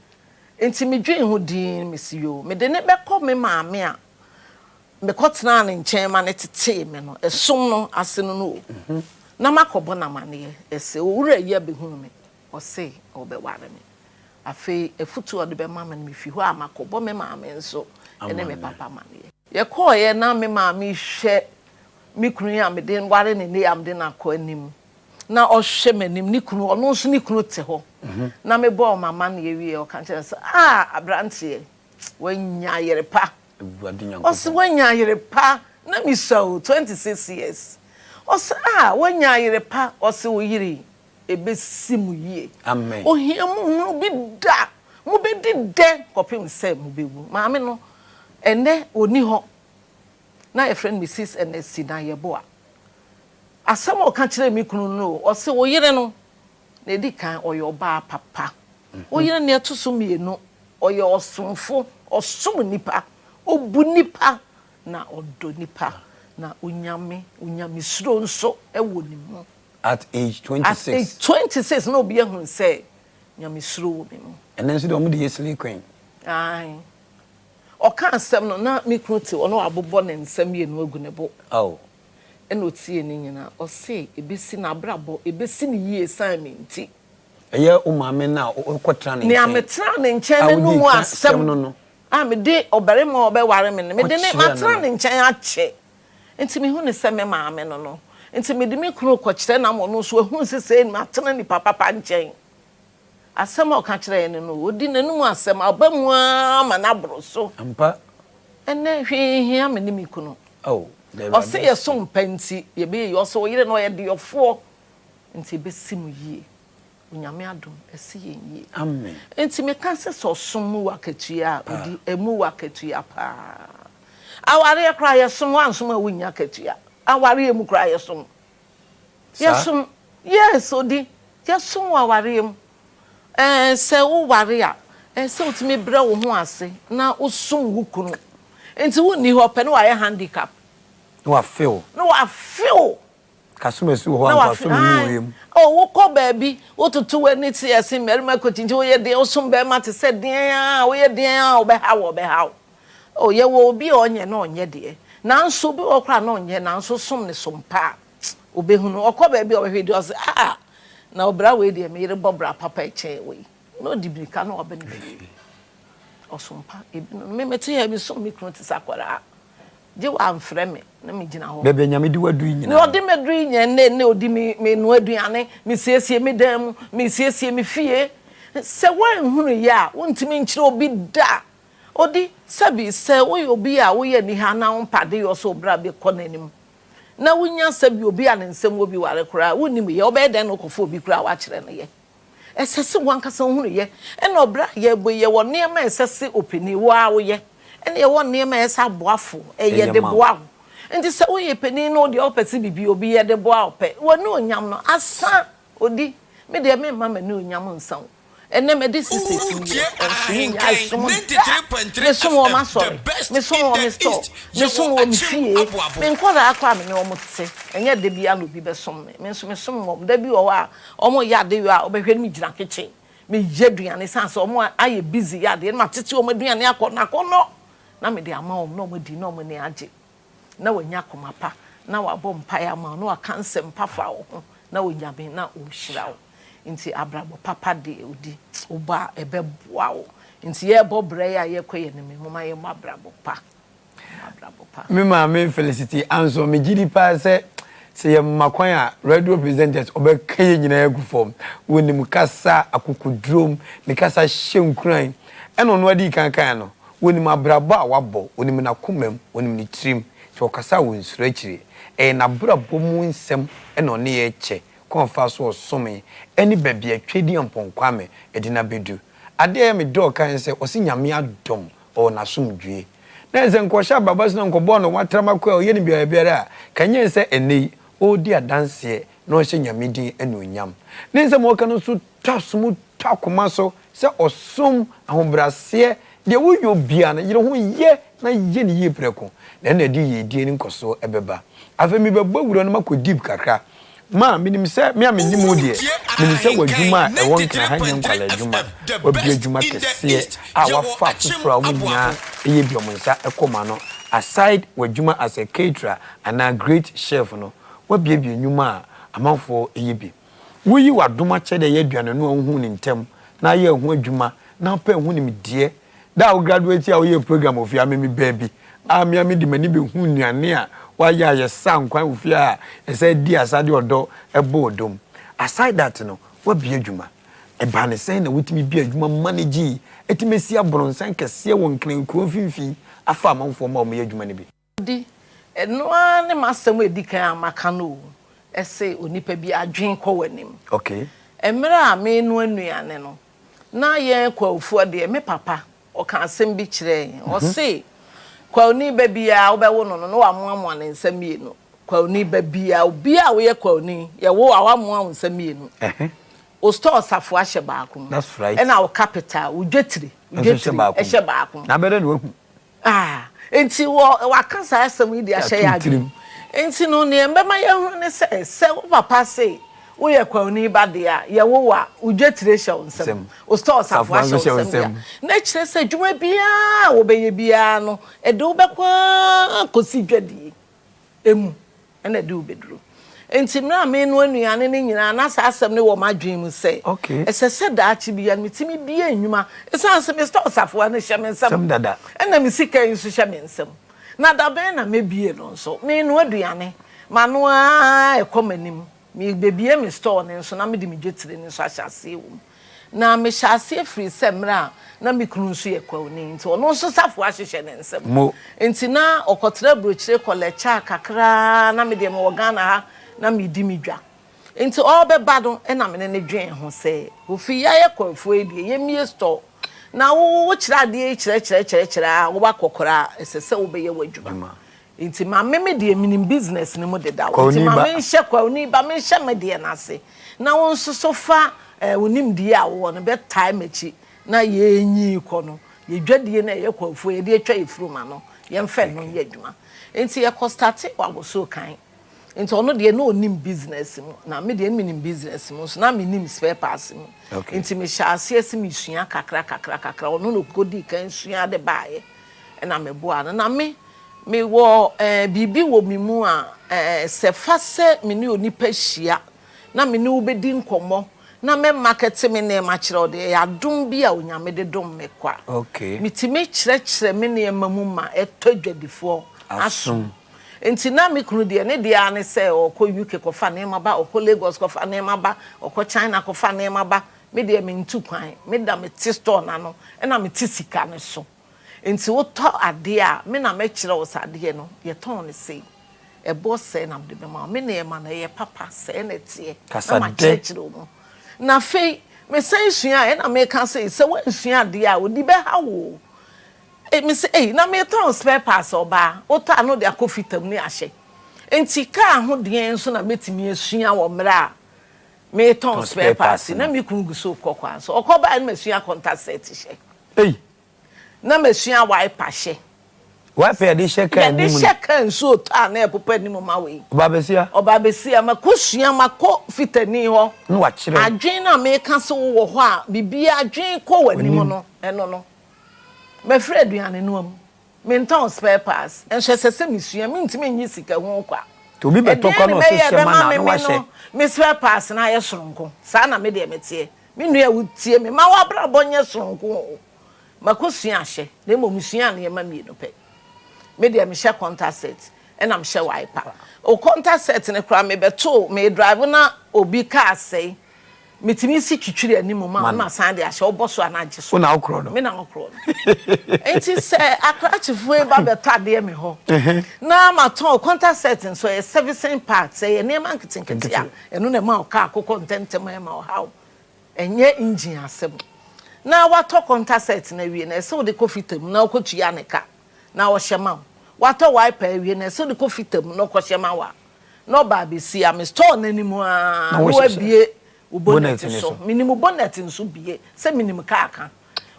Enti me dwen ho din me si yo. Me de ne bekọ me ma me a. Me kotena ne nchen ma ne tete me no. Esom no ase no. Na makobo na mane ese owura ye behunu me. O se obeware me. Afi efutu ode be ma me fi ho a makobo me ma me nso ene me papa mane. Ye ko ye na me ma me hwe me kunu ya me den ware ne ne am den akọ anim. Na o hwe manim ni kunu ono nso ni kunu te ho. Na me bo mama na ye wie o kan kire say abrante wanya yere pa. O se wanya yere pa na mi so 26 years. O se wanya yere pa o se wo yiri ebesi mu yie. Amen. O hia mu bi da mu be di de kopim se mu bewu. Maame no ene oni ho. Na a friend Mrs. NSC na YEBOAH. Asam o kan kire mi kunu no o se wo yire no na edi kan oyo ba papa. O yire na eto so mienu oyo osomfo osom nipa obu nipa na odo nipa na unyame suro nso ewo ni mu. At age 26. At age 26 no be ehun say nyame suro wo mi mu. And then so do the Yesli Queen. Ai. O kan asem no na mi kunu te ono abobo ne nsam ye no agu ne bo. Oh. Eno tie ni nyina o se ebesi na brabo ebesi ni yie san mi nti. Eye o maame na o kotra ne nchen. Ni ametra ne nchen ne no mu asem no. Me de obere ma obeware me me de ne matra ne nchen ache. Enti me hu ne se me maame no no. Enti me de me kunu ko kire na mo no so hu sese ni matena ni papa nchen. Asem o ka kire ne no odi nanum asem abamu ama na bro so. Ampa. Ene hwe hia me ni me kunu. Oh. O se ye so mpanti ye be ye so yire no ye de yofo. Enti be simu yie. Unyame adom esi ye yie. Amen. Enti me kan se so som wakatua odi emu wakatua pa. Aware kra ye som wansom a wunya katua. Aware emu kra ye som. Yesum yes odi. Yesum aware emu. Se wo ware a se utimi bra wo ho ase na usum hukunu. Enti woni ho pe no wa ye handicap. No I feel. Kasuma su ho anka so mi yem. Oh, wo ko baabi, wo tutu wani ti ese merima kotinje wo ye de osum be ma te se den a, wo ye den a, wo be ha. Oh, ye wo obi onye na onye de. Nanso bi okra na onye nanso som ne sompa. Obehunu okọ baabi obehwede o se na obra we de me yire bobra papa eche we. No dibika na obe ne bi. Osompa ebi no me mete ya bi som mi kunu ti sakwara. Je wa amfre me na me gina ho bebe nyame di wadu nyina ne odi me dru nya ne odi me no aduane me siesie me dam me siesie me fie se wan hunu ya wontimi nkyire obi da odi sabi se wo obi a wo ye ni ha na mpade yo so bra be kọ nanim na wonya sabi obi a ne nsem obi ware kura wonim ye obe den no kofo obi kura wa kire ne ye esese wankasa hunu ye e na obra ye boye wo ne ma esese openi wo a wo ye ene ye won ne ma esa boafo ye de boa nti se wo ye peni no de opeti bibi obi ye de boa ope wo ne onyam no asa odi me de me mama ne onyam nsan ene me this is it me so mo ma sorry me so mo me store me so mo me fie me nkora akwa me o mo te enye de bia no bi be som me so me som mo da bi o wa o mo ya de wa obehwe me gina kitchen me yeduane sanse o mo aye busy ya de ma tete o mo duane akona na me de ama o no mo di no mo ne age na wanya komapa na wabɔ mpae ama no akanse mpafa wo ho na wonyame na o hyira wo nti abrabo papa de odi oba ebeboa wo nti ye bobre ya ye koye ne me mama ye abrabo pa me ma me Felicity Ansong me gidi pa se ye makwan a radio presenters obekaye nyina agu form woni mu kasa akukudrom me kasa hyenkran eno no adi kankan no woni mu abrabo a wabɔ woni mu na komam woni mu ni trim ti okasa won surachire na brabo mu nsem eno ne ye che konfa so osome eni baabi atwedi Abrempong Kwame edina bedu ade me do kan se osi nyame adom o na somdwe na nse nkosha baba sino nkobo no watrama kwa ye ni biara kanye se enei odi adanse no hye nyame din enonyam ne nse mo kan so tasum takoma so se osom ahobrase de woyo bia na yire ho ye na ye ni ye preko na na di ye die ni nkoso ebeba afemi bebo wuro no makodi kakra ma minim se me amenimu de minim se wadwuma e won kan hanyen kwala adwuma obi adwuma kese a wafa fufura wo nya eye bi omonsa ekoma no aside wadwuma as a caterer and a great chef no wabie bi enwuma amanfo eye bi wuyi wadoma che de ye aduane no hu ni ntem na ye hu adwuma na pa hu ni medie da wo graduate a wo ye program of ya me baby ami di mani be hu nuane a waya ye sankwan ofia ese di asade odo ebo odom aside that no wabie adwuma e ba ne sen na wotimi bi adwuma manage etimesi abronsan kese won krenko finfin afa amanfo ma o me adwuma ne bi di eno ane masem edikan amaka no ese onipa bi adwen kɔ wanim okay emra me no anuane no na ye kwafu de me papa o kan asem bi kire o se kwani babia obewo no no wamoamoa ne nsamienu kwani babia obi a wo ye kwani ye wo awamoa nsamienu o store safo ahye baako that's right na o capital o dwetire ehye baako na bere no hu enti wa kansa asem di ahye ya adwum enti no ne mbema ye hu ne se papa se wo ye kwani ba de a ye wo wa o dwetire hye onsam o store safo ahye onsam na kire se dwuma bia wo be ye bia no e de wo be kwa kosi dwadi emu na de wo beduru enti mra me no anuane ne nyina na sa asem ne wo madwen mu se ese se da achi bia mitimi bia enwuma esan se me store safo na hye me nsam dada na me sika nsu hye me nsam na da ben na me bie no so me no aduane mano a ekomanim me bebie me store ne nso na me de me dwetire ne nso ahyase wo na me hyase free semra na me kunu nso ye kwawni nti ono nso safo ahyehye ne nsam enti na okotra brochire kolecha kakra na me de me wogana ha na me di me dwa enti obeba do na me ne dwen ho se ofi ya ye kwafu edie ye mie store na wo kira de kira wo ba kokora esese wo be ye wadwuma enti ma me de minim business ne mo de da enti ma me hye kwawni ba me hye me de na se na wo nso so fa wonim die a wo no be time echi na ye nyi ko no ye dwadie na ye kwafu ye de atwa ifuruma no ye mfe no ye adwuma enti ye ko start wa so kan enti ono de no onim business mu na me de minim business mu so na me nim spare parts mu enti me sha ase me sua kakra ono no kodi kan sua de baaye na me boa na me wo bibi wo mi mu a se fa se me ne onipa hia na me ne wo bedi nkomo na me market me ne ma kire de ya dum bi a onyame de dum me kwa mitime kire me ne mamu ma etodwadifo asum enti na me kunu de ne de ane se okọ UK ko fa ne ma ba okọ Lagos ko fa ne ma ba okọ China ko fa ne ma ba me de me ntu kwan me da me ti store na no na me ti sika ne so enti wo to ade a me na me kire wo sade no ye ton ne sei e bo se na de be ma me na ye ma na ye papa se na tie na ma kire wo na fei me say sua na me kan say se wo sua ade a odi be ha wo me say na me ton spare parts oba o to ano de akofitam ni ahye enti ka ho de enso na metimi asua wo mra me ton spare parts na me kun guso kokwa so okoba na masua contact set hye na masua wiper hye wiper de hye kan ni mu hye kan so ta na epopa ni mu ma we obabesia makosua mako fitani ho no wa kire adwen na me ka so wo ho a bibia adwen ko wani mu no eno no me frɛ aduane no am me ton spare parts enhwesese mesua me ntimi nyi sika ho kwa to bi beto kwa no se shema na wa hye me spare parts na ye soronko sa na me de metie me nua wutie me ma wa bra bonye soronko makosua hye na mo musua na ye ma mi no pe me de me hye contact set and am hye wiper o contact set ne kra me beto me drive na obi car say metimi si twitwiri animu ma san de ahye oboso anaje so na okro no me na okro enti se akrachifo e ba beta de me ho na ma ton contact setting so e servicing part say e na marketing ketia eno na ma ka akoko ntentem ma o how enye engine asem na wato contact set na wie na so de kofitam na okotua ne ka na wo hyema wato wiper wie na so de kofitam na okohyema wa no ba be si am store na nimu a wo abie bonnet so minimum bonnet nso bie se minimum aka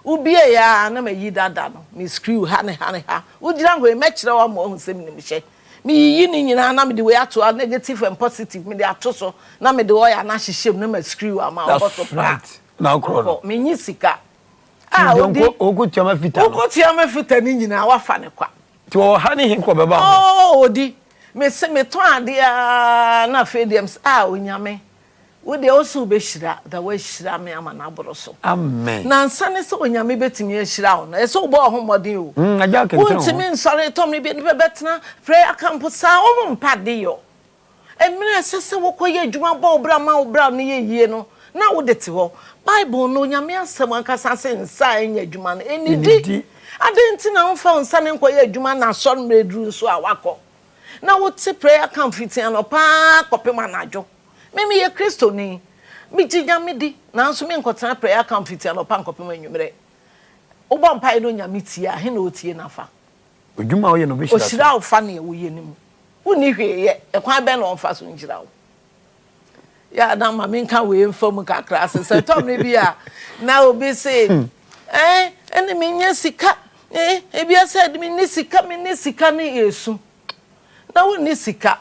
ubie ya na mayi dada no me screw ha ne ha ugira ngo me kire wa mo hu se minimum hye me yi ni nyina na me de we ato negative and positive me de ato so na me de wo ya na hyehyem na ma screw ama oboto right na okro me nyi sika odi okotiama fita ni nyina wa fa ne kwa ti wo ha ne hin ko beba odi me se me to ade na fediums onyame we dey also be shira da we shira me ama na boro so amen na nsane so onyame betimi shira ho na so bo ho modin o aja kentro untimi nsore to me be betna prayer camp sa o mpade yo emire sese wo koye adwuma bo obra ma obra no ye yie no na wo dete ho bible no onyame asem ankasa se nsa enya adwuma no enidi adenti na mfa nsane nkoye adwuma na so mredru so awakọ na wo ti prayer camp fitian no pa kopema na adwo mimi ye Kristo ni mi jinya mi di na nso mi nkotena prayer camp fitia no pa nkopem anwumre ubo mpa no nyame tie he na otie nafa odwuma wo ye no be shira oshira wo fa na wo ye nim woni hwe ye ekwan be na onfa so njira wo ya na ma mi nka we mfam kakra se tom ne bia na obi se ene mi nya sika ebia se mi ni sika ni Yesu na wo ni sika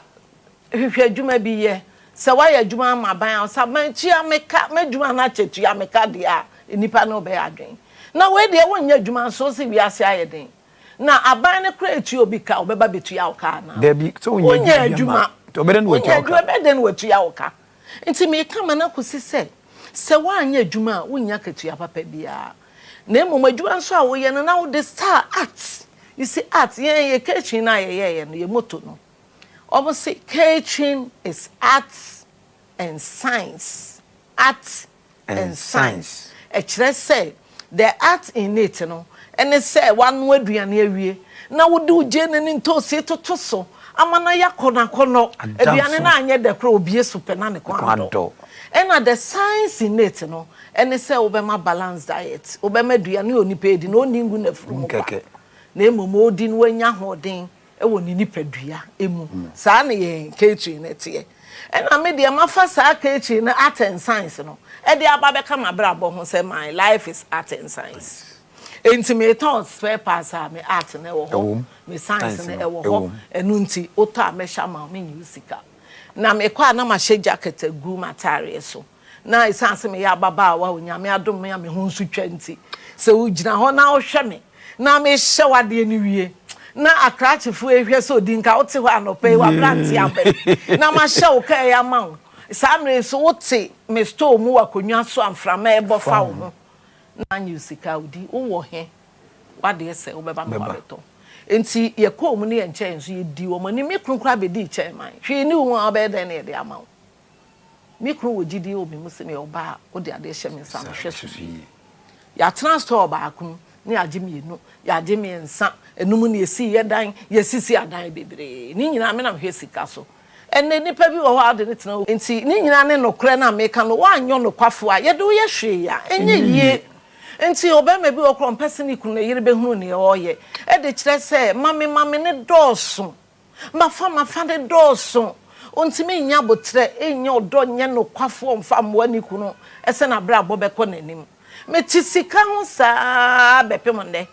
hwe adwuma bi ye se wa ya adwuma ma ban o saban tia meka madwuma na chetua meka dia enipa no be adwen na we de won nya adwuma so se wi ase ayeden na aban ne kra etu obi ka obeba betua oka na there be so won nya adwuma to be den wetua oka be den wetua oka nti me kama na kusi se wa anya adwuma won nya ketua papa bia na emo adwuma so a wo ye no na wo de star art you see art ye kitchen na ye no ye moto no obviously catering is arts and science. Art and science. Actually say the art in it no and they say one word aduane awie na wo do je ne nto se toto so amana yakona kono aduane na anye de kra obie super na ne kwando and the science in it no and they say obema balanced diet obema aduane onipa edi no ningu na furu nkeke na emomo odi no anya hoden ewo ni nipadua emu saa na ye catering na tie ena me de mafa saa catering na art and science no e de aba be kama brabo ho say my life is art and science intimate spare parts me art na ewo ho me science na ewo ho enu nti oto a me shama me usika na me kwa na ma hye jacket agu matare so na isanse me ya baba wa onyame adom me ho nsu twa nti se ugina ho na wo hwe me na me hye wade ni wie na akrachifo ehwe so dinka wote ho anope wa branti abe na ma hye wo kai ama samre so wote me store mu wakonwa so amframa ebo fa wo na nyusika udi wo he wade se wo beba ma beto enti ye ko mu ne ye nchen so ye di wo mani me krunkra be di chen man hwe ni wo abe den ne de ama wo me krun wo gidi obi mu se me oba wo de ade hye me sam hwe so ya transport ba akun ni agime enu ya agime nsa enum ne esi ye dan ye sisi adan bebre ni nyina me na hwe sika so enne nipa bi wo ho ade ne tena enti ni nyina ne nokre na meka no wa anyo no kwafo a ye de wo ye hwe ya enye yie enti obema bi wo kro mpese ku na yire behunu ne oye e de kire se mame ne doso mafa de doso ontimi nya botre enya odo nye no kwafo mfa moani kuno ese na bra bobeko nanim meti sika ho saa bepemonde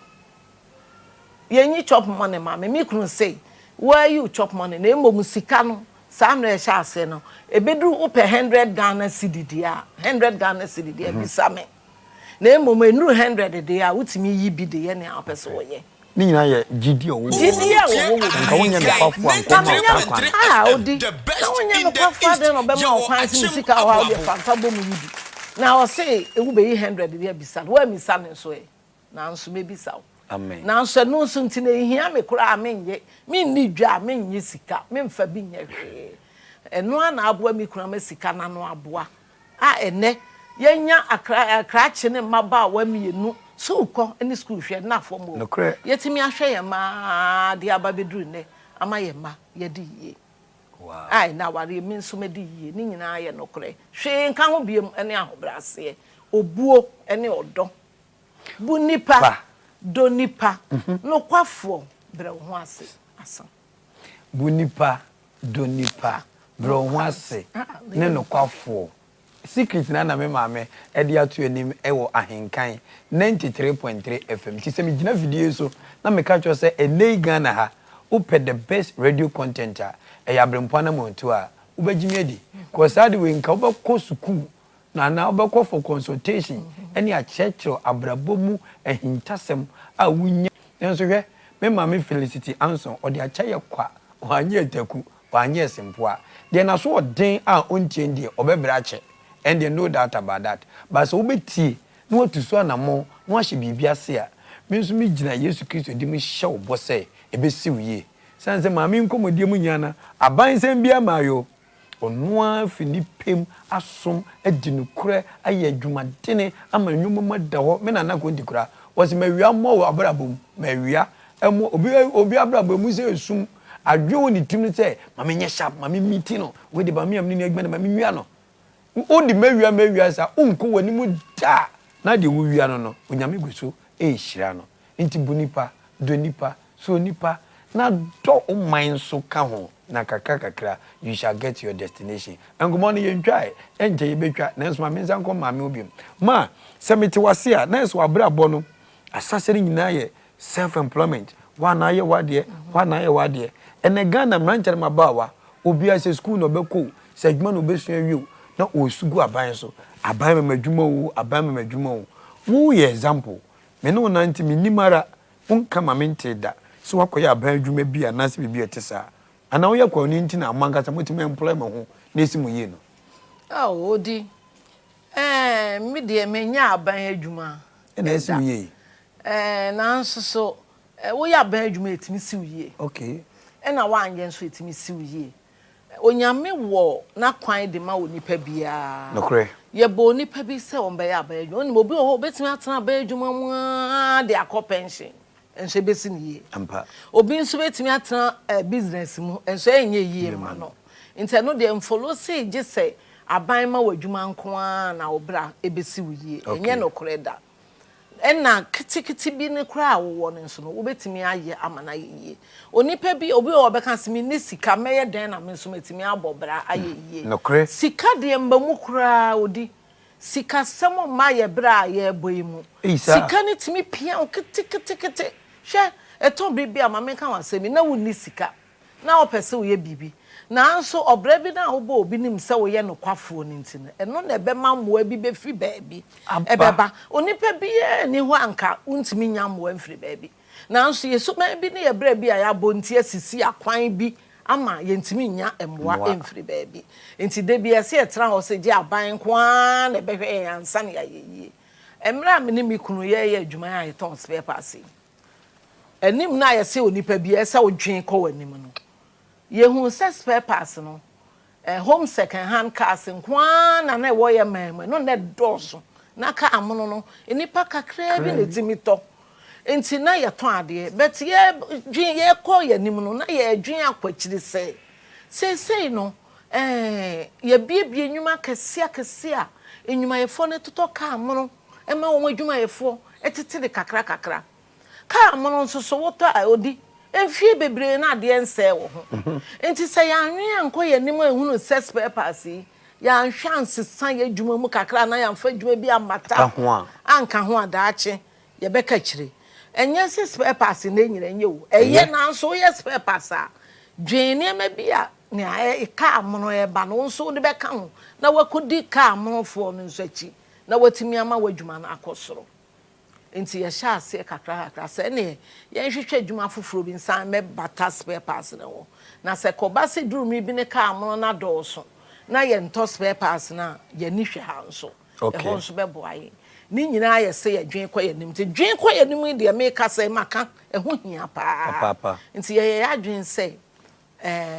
yenyi chop money ma me kunu say where you chop money na emom sika no saa mre sha ase no ebedu upe 100 Ghana cedi dia 100 Ghana cedi dia bisa me na emom enuru 100 dia utimi yi bi de ye ne apese wo ye ni nyina ye gidi o gidi a wo nka wonya me kwafo anko odi na wonya me kwafo de no be ma kwan si sika wa de fanfa bom yidi na o say ewu be 100 dia bisa wa mi sa ne so e na nso me bisa amen na nso no nso ntine hia me kura amenye me ni dwa amenye sika me mfa bi nya hwe eno ana aboa mi kura me sika na no aboa a ene yenya akra chene maba wa mienu so ko any school hwe na fo mo yetimi ahwe ye ma de ababeduru ne ama ye ma ye di ye wow ai na ware mi nso me di ye ni nyina ye no kure hwe nka ho biem ene ahobrase obuo ene odo bu nipa do nipa no kwafo bre ho ase asan bu nipa do nipa bre ho ase ne no kwafo secret na me maame e dia to anim e wo ahenkan 93.3 FM ti se me gina video so na me ka cho se enei Ghana ha upe the best radio content e Abrempong Anamom Tuo a ubagimi adi ko saade we nka obekọ school na obekọ for consultation eni a chechiro abrabomu ehintasem a wunya enso hwe me maame Felicity Ansong odi a chaye kwa wanye ataku wanye sempoa de na so odin a ontie ndie obebra che and they know that about that but so obeti no what to so na mo no ahye bibia se a me nso me gina Yesu Kristo di me hye wo bo se ebesi wiye sanse maame nkomodie mu nyana aban sem bia mayo onua fini pem asom adi no kure aye adwumadene ama nwumma da ho me na na ko ndikura wose mawia mo wo abrabom mawia emo obi abrabom mu se esum adwo ni tim se maame nye sharp maame miti no we de ba me am ni agba na maame nwia no odi mawia sa unko wani mu da na de wuwia no onyame guso ehira no nti bunipa do nipa so nipa na do oman so ka ho na kakra you shall get your destination engomo no yentwae enje yebetwa na enso maame nsanko maame obiem ma semiti wase a na enso abrabo no asasere nyina ye self employment wana ye wade ene Ghana mrancher mabawa obi ase school no beko se adwuma no besua wiu na osugu aban so aban madwuma wo ye example me no nanti minimara unka mamenti da so wakoya aban adwuma bi anase bibi etesa ana wo yakwa ni nti na amangasa motimi employment ho na esimu ye no odi me de menya aban adwuma na esimu ye na nso so wo ya aban adwuma etimi siu ye okay na wanye nso etimi siu ye onyame wo na kwan de ma onipa bia nokre yebo onipa bi se on be ya abayadwuma oni obi ho betimi atena abayadwuma mu de akọ pension enso besi ni ye ampa obi nso betimi atena business mu enso enye yie ma no nti no de follow say je say aban ma wadwuma nko na obra ebesi wiye enye nokre da enna kitikiti bi ne kra wo no nso no obetimi aye amana yeye onipa bi obi obeka simi ni sika meye den na menso metimi abobra aye yeye sika de mbamu kra odi sika samo ma ye bra ye boyimu sika ni timi pia kitikiti hwe eton bibi amamenka wasemi na woni sika na opese wo ye bibi na nso obra bi na obo obi nim se wo ye no kwafo ni ntine eno na ebe mammoa bi be firi baabi ebeba onipa bi ni ho anka untimi nyammoa mfiri baabi na nso yeso ma bi ne ye bra bi aya bonti asisi akwan bi ama ye ntimi nya emmoa emfiri baabi enti de bi ese etra ho se je aban kwa na behwe ye ansa na ye emra me ne mi kunu ye adwuma ya ton spare pass enim na ye se onipa bi ese odwen ko wanim no yehu spare pass no home second hand cars nkwa na wo ye mema no na doso na ka amono no enipa kakra bi na timito enti na ye ton ade but ye dwen ye ko ye nim no na ye dwen akwachiri sei no ye bie nwuma kese a enwuma yefo ne toto ka amono ema wo adwuma yefo etete de kakra ka amono nso so woto odi Enfie bebre na de ense wo ho. Enti se ya anwe anko ye nim ehunu spare parts yi. Ya anhwanse san ye dwuma mu kakra na ya mfa dwuma bi amata. Anka ho adaache ye beka kire. Enye se spare parts na nyire nye wo. Eye na nso ye spare parts a dwene ma bi a ne ka amono e ba no nso de beka ho. Na wakodi ka amonofo no nso achi. Na watimi ama wadwuma na akosoro. Enti ye sha ase kakra se ne ye hwehwe adwuma foforo bi nsan me bata spare parts na wo. Na se koba se duru mi bi ne ka amono na dooso. Na ye nto spare parts na ye ni hwe ha nso. E ho nso be boaye. Ni nyina ye se ye dwen kwa ye nim. Ti dwen kwa ye nim de me ka se maka e ho hia pa. Enti ye adwen se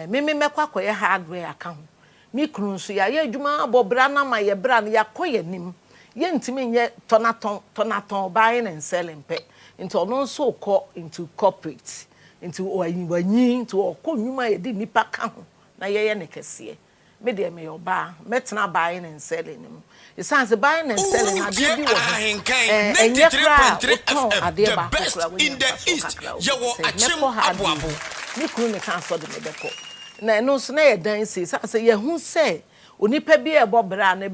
me mekwa kwa ye hardware aka ho. Mi kru nso ya ye adwuma abobra na ma ye bra na yakoye nim ye ntimi nye tonaton buying and selling pe into no so call into corporate into owanyi into okonwuma ye di nipa ka ho na ye ne kese me de me oba metena buying and selling nim it sounds buying and selling ade bi wo enye kra ade ba kra wo in the east Yeboahguest mi kru me kan so de me beko na no so na ye dan say ye hu say onipa bi e bobra na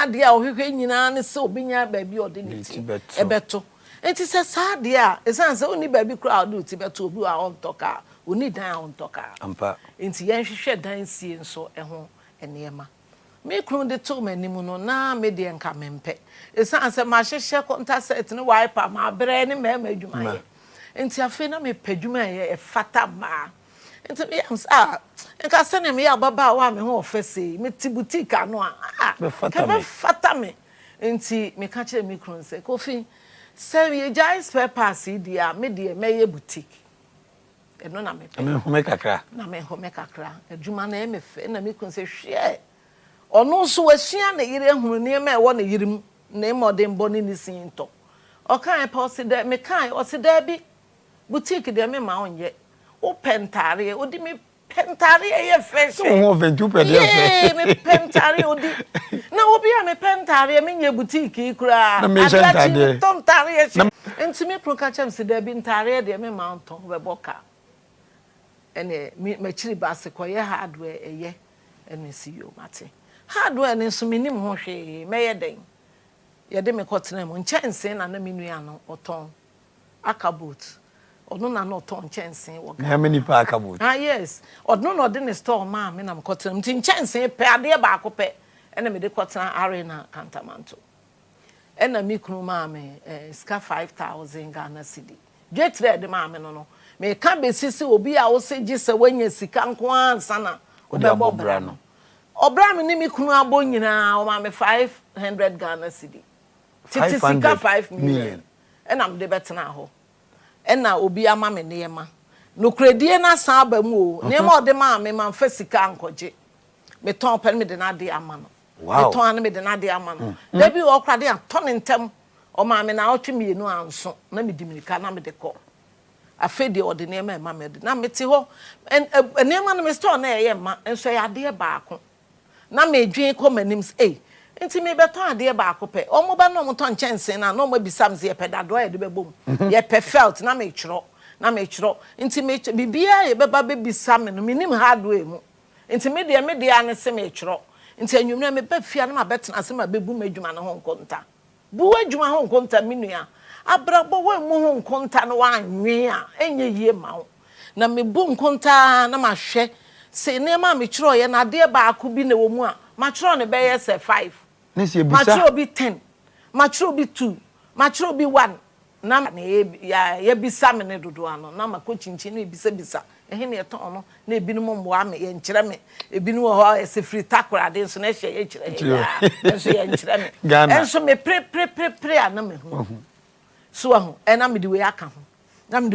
de a ohwehwe nyina ne se obinya ba bi ode ne ti ebeto enti se sa de a esan se oni ba bi kra ode ti beto obi a on toka oni dan on toka ampa enti yen hwehwe dan sie nso ho enema me kru de to manim no na me de enka mempe esan se ma hwehwe konta set ne wiper ma bre ne ma adwuma ye enti afi na me padwuma ye e fata ma enti me am sa enka se ne me ya baba wa me ho ofese me ti boutique ano a me fata me enti me ka kire me kron se kofi se ye jai spare parts dia me de me ye boutique eno na me pe me ho me kakra na me ho me kakra adwuma na me fe na me kron se hwe ono so wasua na yire hunu ne me wo na yirim na modern boni ni sinto o kan pa o se de me kan o se de bi boutique de me ma onye o pentare o di me pentare ye fresh so won ventu pe de fe me pentare o di na obi a me pentare me nye boutique kura atati tontare ye enti me pro ka chem se de bi ntare de me ma onton we boka ene me chiri base ko ye hardware eye ene si yo mate hardware ne so minim ho hwe me ye den ye de me kotena mu nchense na me nua no oton akabot ono na no ton chense wo ga many pa akabot yes ono no de ne store ma me na me kotena mu nchense pe ade ba akope ene me de kotena arena kantamanto ena mi kunu ma me ska 5000 Ghana cedi jetre de ma me no me ka be sisi obi a wo se gise wanya sika nko ansa na obebo bra no obra me ni mi kunu abo nyina o ma me 500 Ghana cedi titi sika 5 million ena me de betena ho ena obi ama me neema no kredie na san ba mu o neema ode ma me man fa sika ankoje me ton pe me de na de ama no me ton na me de na de ama no da bi o krade a ton ntem o ma me na otwe mienu anso na me dimirika na me de ko afede ode neema ma me de na me ti ho neema no me store na ye ma enso ya de ba ko na me dwen ko manim enti me beton ade ba akopɛ omo ba no mo ton chense na no mo bisam ze peda do ye de bebom ye perfect na me kyro enti me bibia ye beba be bisam no minim hardware mu enti me de ane se me kyro enti anwumna me ba fia na ma betena se ma bebu madwuma no ho nkonta bu adwuma ho nkonta minua abrabo we mu ho nkonta no wanwe a enye yie ma wo na me bu nkonta na ma hwe se ne ma me kyro ye na ade ba akobi na wo mu a ma kyro ne be ye se 5 Matro be 10, matro be 2, matro be 1. Na ye bisa me ne dodo ano na ma ko chinchin ne bisa ehe ne ton no na ebinu mo mwa me ye nkyere me ebinu ho ese free takura de so na hye ye kyere ya so ye nkyere me enso me pre ana me hu so ahu ena me de we aka ho na me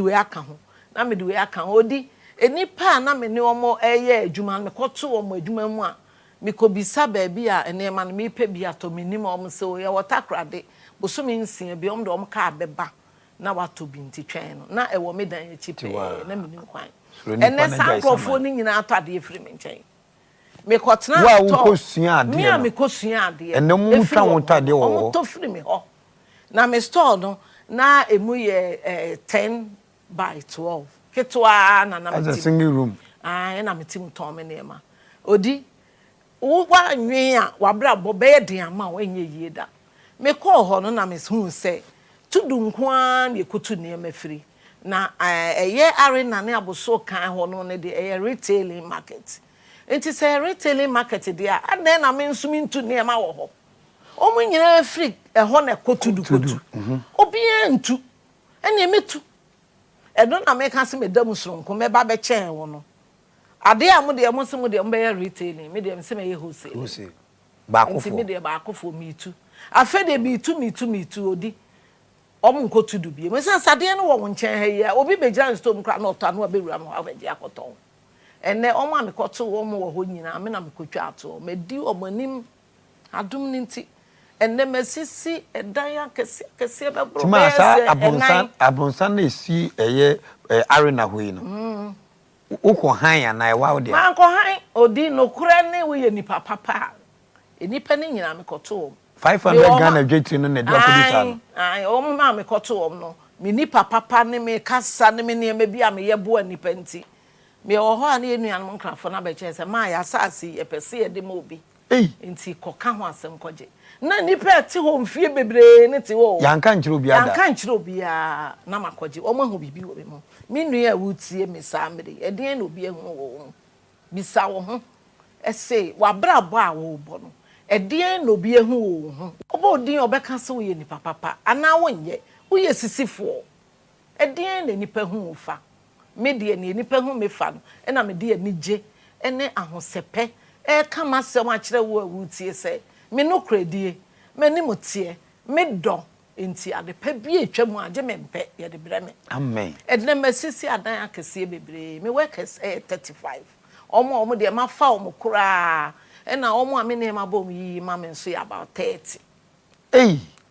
de we aka ho odi enipa na me ne omo eye adwuma me koto omo adwuma mu a mikobisa baabi a enema no mepe bia to minim om se o ye wotakrade bosomi nsia bi om de om ka beba na wato bi ntitwen no na ewo medan ya chipe na minim kwan ene sankrofo ni nyina ato ade efiri me nchen me kotena to wa wo kosua ade me me kosua ade ene mu twa wo tade wo to firi me ho na me store no na emu ye 10 by 12 ketwa na as a single room na metim tom nema odi wo wa nwen a wabra bobe den ama wo enye yie da me call ho no na me hu se tudu nko a na ekotu nema firi na eye arena ne aboso kan ho no ne de eye retailing market enti say retailing market de a adan na me nsumi ntu nema wo ho omu nyina firi ho na ekotu du kotu obi ntu ene metu edo na me kan se me dam soronko me ba be chen wo no ade a mo de mo se mo de mbe retailing me de se me ye wholesale ba ko fo me de ba ko fo me tu afa de me tu odi omu nkotu du bie me se sade no wo nchen ha ya obi be jan storm kra na oto anu abewura mo abeje akoton ene omu amikoto wo mo wo ho nyina me na me kotwa ato me di omanim adum ninti ene mesisi edan kese be bro tima sa abonsan na esi eye arena hoyi no uko han ya na ewa ode man ko han odi no kura ne wo ye nipa papa enipa ne nyina me koto 500 Ghana dwetri no na dia kodisa no ai o ma me koto no me nipa papa ne me kasa ne me ne me bia me yeboa nipa nti me wo ho ane enuanom nkrafo na be chese ma ya asasi epese ye de ma obi nti koka ho asem koje na nipa ti ho mfie bebre ne ti wo yanka nchiro bia da yanka nchiro bia na makoje o ma ho bibi wo be mo minu ya wutie me samre eden na obi ehu wo bisa wo ho ese wabrabo a wo bo no eden na obi ehu wo ho obo odin obeka se wo ye nipa papa ana wonye wo ye sisifo eden na nipa hu fa me de ne nipa hu me fa no na me de ani je ene ahosepe kama se wa kire wo awutie se me no kredie me ni mutie me do enti ade pa bi etwam age me mpe ye de breme amen edna masisi adan akese bebre me work is 35 omo de ma fa omo kura na omo amene ma bom yi ma me so about 30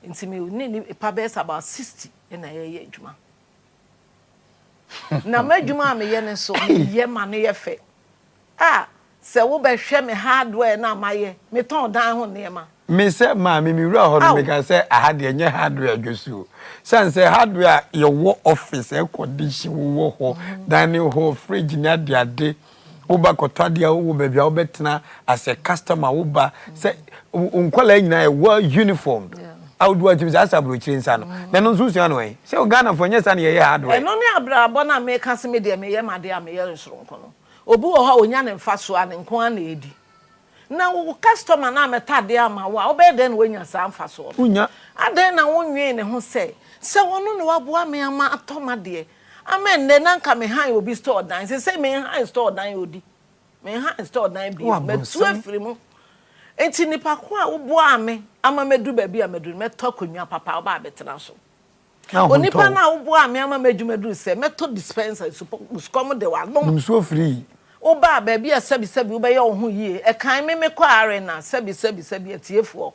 enti me ni pa bes about 60 na ye adwuma na madwuma me ye ne so ye ma ne ye fe se wo be hwe me hardware na maye me ton dan ho nema me se ma me wura ho no me kan se ahade enye hardware adwosu sense hardware ye wo office e condition wo ho dining hall fridge na ade wo ba kotade wo be bia wo betena as a customer wo ba se unkola nyina e wo uniform outdoor teams as abro chirinsa no na no nsusu ya no e se o Ghana fo nyesa na ye hardware no ne abrabo na me kan se me de me ye made a me ye nsoronko no obu wo ha onya ne mfaso a ne nko a na edi na wo customer na metade ama wo obede na wonya sa mfaso unya aden na wonwe ne ho se wono ne waboa me ama atomade amen ne na nka me han obi store dan se me han store dan odi me han store dan bi metu afiri mu enti nipa ko a wo boa me ama medu ba bi a medu meto konwa papa oba betena so onipa na wo boa me ama medu se meto dispenser sukom de wa no so free oba ba bi a sabi wo be ye wo ho yie e kan me ko arena sabi atiefo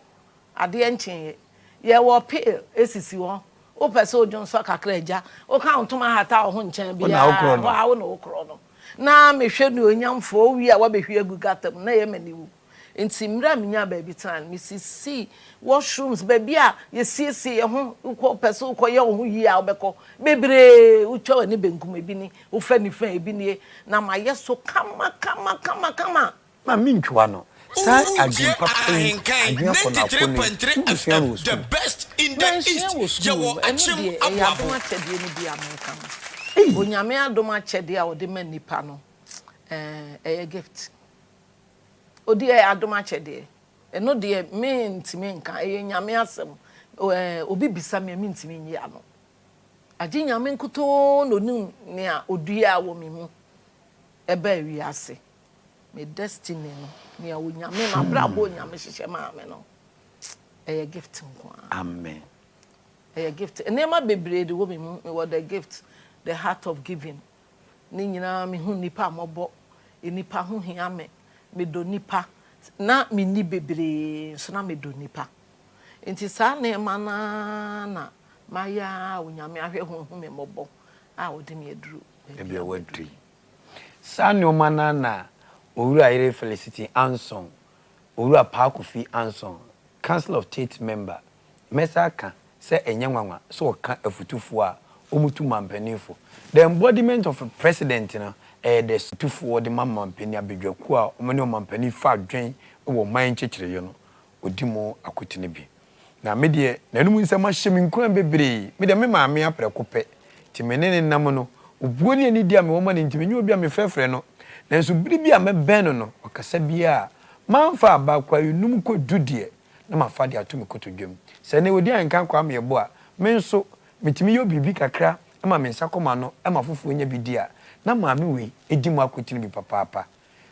ade enchen ye wo pay esisi wo o pese ojon so kakra eja o kan ntoma hata wo ho nchen bi ya wa wo no okro no na me hwe no onyamfo wi a wa be hwe agu gatam na ye maniwu nti mra menya ba bi tan misisi washrooms ba bi a ye siesie ye ho ko pese ko ye wo ho yie a obeko bebre utwa ni benkum ebi ni wo fa ni fa ebi ni na ma ye so kama ma mintwa no sa agimpa Abrempong 93.3 FM, the best in the East. YEBOAH achede ni bi ameka mo onyame adom achede a ode ma nipa no gift odi adom achede eno de me ntimi nka nyame asem obi bisa me ntimi nyi ano agi nyame nkuto no nim ne a odua wo me mu eba wi ase me destiny no ne a onyame na brabo onyame hihye ma me no gift nko amen gift enema bebre de wo me mu me the gift the heart of giving ni nyina me hu nipa amobo enipa hu hia me do nipa na me ni bebre so na me do nipa enti sa na ema na maya onyame ahwe hu me mobo a odi me eduru ebi e wadri sa ne omana na owura ire Felicity Ansong owura KOFI Ansong Council of State member mesaka se enyanwanwa so ka afutufu a omutu mampanifo the embodiment of a president na the tufo the mampani abedwaku a omene mampanifa adwen wo man chechire yo no odimo akotine bi na me de nanum nsem ahyem nkran bebre me de me maame aprekope ti menene nam no obuo ne ani dia me wo ma ne ntimi nyi obi a me frefre no nanso biri bi a me ben no okasa bi a manfa abakwa yunum ko dudie na mafa de atumi kotodwam se ne Odi-Ahenkan Kwame YEBOAH me nso metimi yo bibi kakra ama me nsakoma no ama fufu nya bidi a na maame we edimu akotini bi papa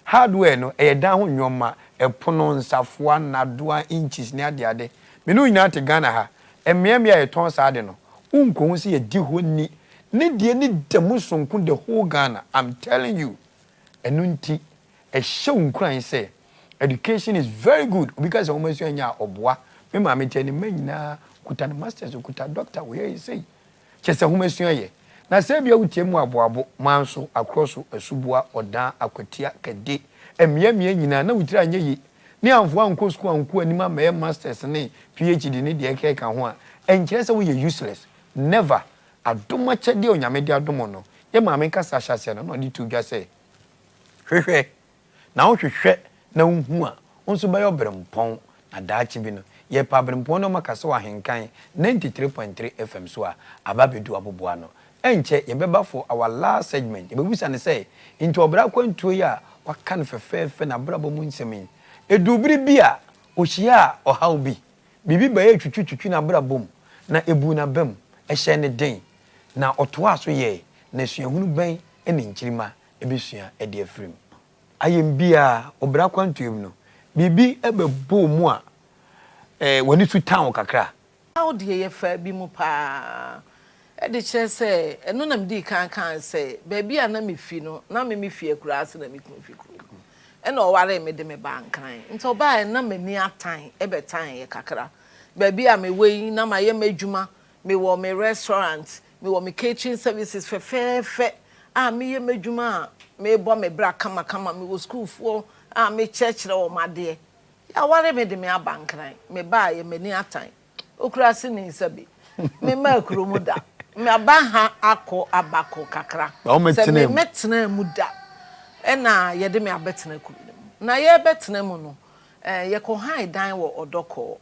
hardware no dan ho nwoma epono nsafoa nadoa inches ne ade me no nyina te Ghana ha emiamia yeton saade no unko hu se yedi ho ni ne die ni demu sonko the whole Ghana. I'm telling you enunti ehye unkran say education is very good because almost anya obwa me maame tani manyina kuta masters kuta doctor we say chese homesuan ye na se bia wutiemu aboabo manso across asubua odan akwatia kade emiamia nyina na wutira anye yi ni amfo anko school anko anima me masters ne PhD ne de ka ho a enkyere se we useless never adoma chede onyame de adomo no ye maame kasa hyase no de tudwa se hwehwe na hwehwe na unhu a onso bayo Abrempong na daachi bi no ye pa Abrempong no makase wa henkan 93.3 FM so a ababedu aboboa no enche ye beba for our last segment ye bebusa ne say into obra kwantuo ya waka no fefefe na brabo mu nsemi edubiri bia ohia ohaw bi bibi ba ye twitwitwi na brabo mu na ebu na bam ehye ne den na otoa so ye na suahunu ban ene nkirima ebesua ede afrim ayembia obra kwantuo no bibi ebebo mu a wani su town kakra how de ye fa bi mu pa e de kire se eno na mdi kan se baby a na me fi no na me fi akura ase na me kun fi kuro e na o ware me de me ba nkan nto ba na mani atan e be tan ye kakra baby a me we na ma ye madwuma me wo me restaurant me wo me catering services fe a me ye madwuma me bo me bra kama me wo school fo a me church o made ya ware me de me abankran me ba ye mani atan okura se ni sabi me ma kuromu da me abaha akọ abako kakra se me metena mu da e na ye de me abetena kuromu na ye betena mu no ye ko han dan wo odoko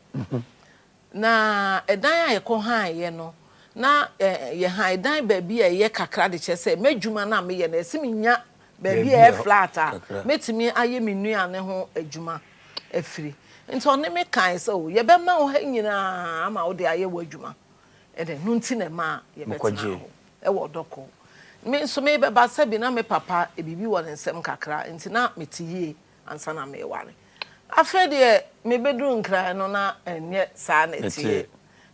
na edan ye ko han ye no na ye han dan ba bi ye kakra de che se madwuma na me ye na esimi nya ba bi e flat a metimi aye me nua ne ho adwuma afiri nti one me kan so ye be ma wo ha nyina ama wo de aye wo adwuma e de nunti na ma ye betena e wo doko me so me be ba sabi na me papa e bibi wo nsem kakra nti na metiye ansa na me ware afede me bedru nkra no na enye sa na tie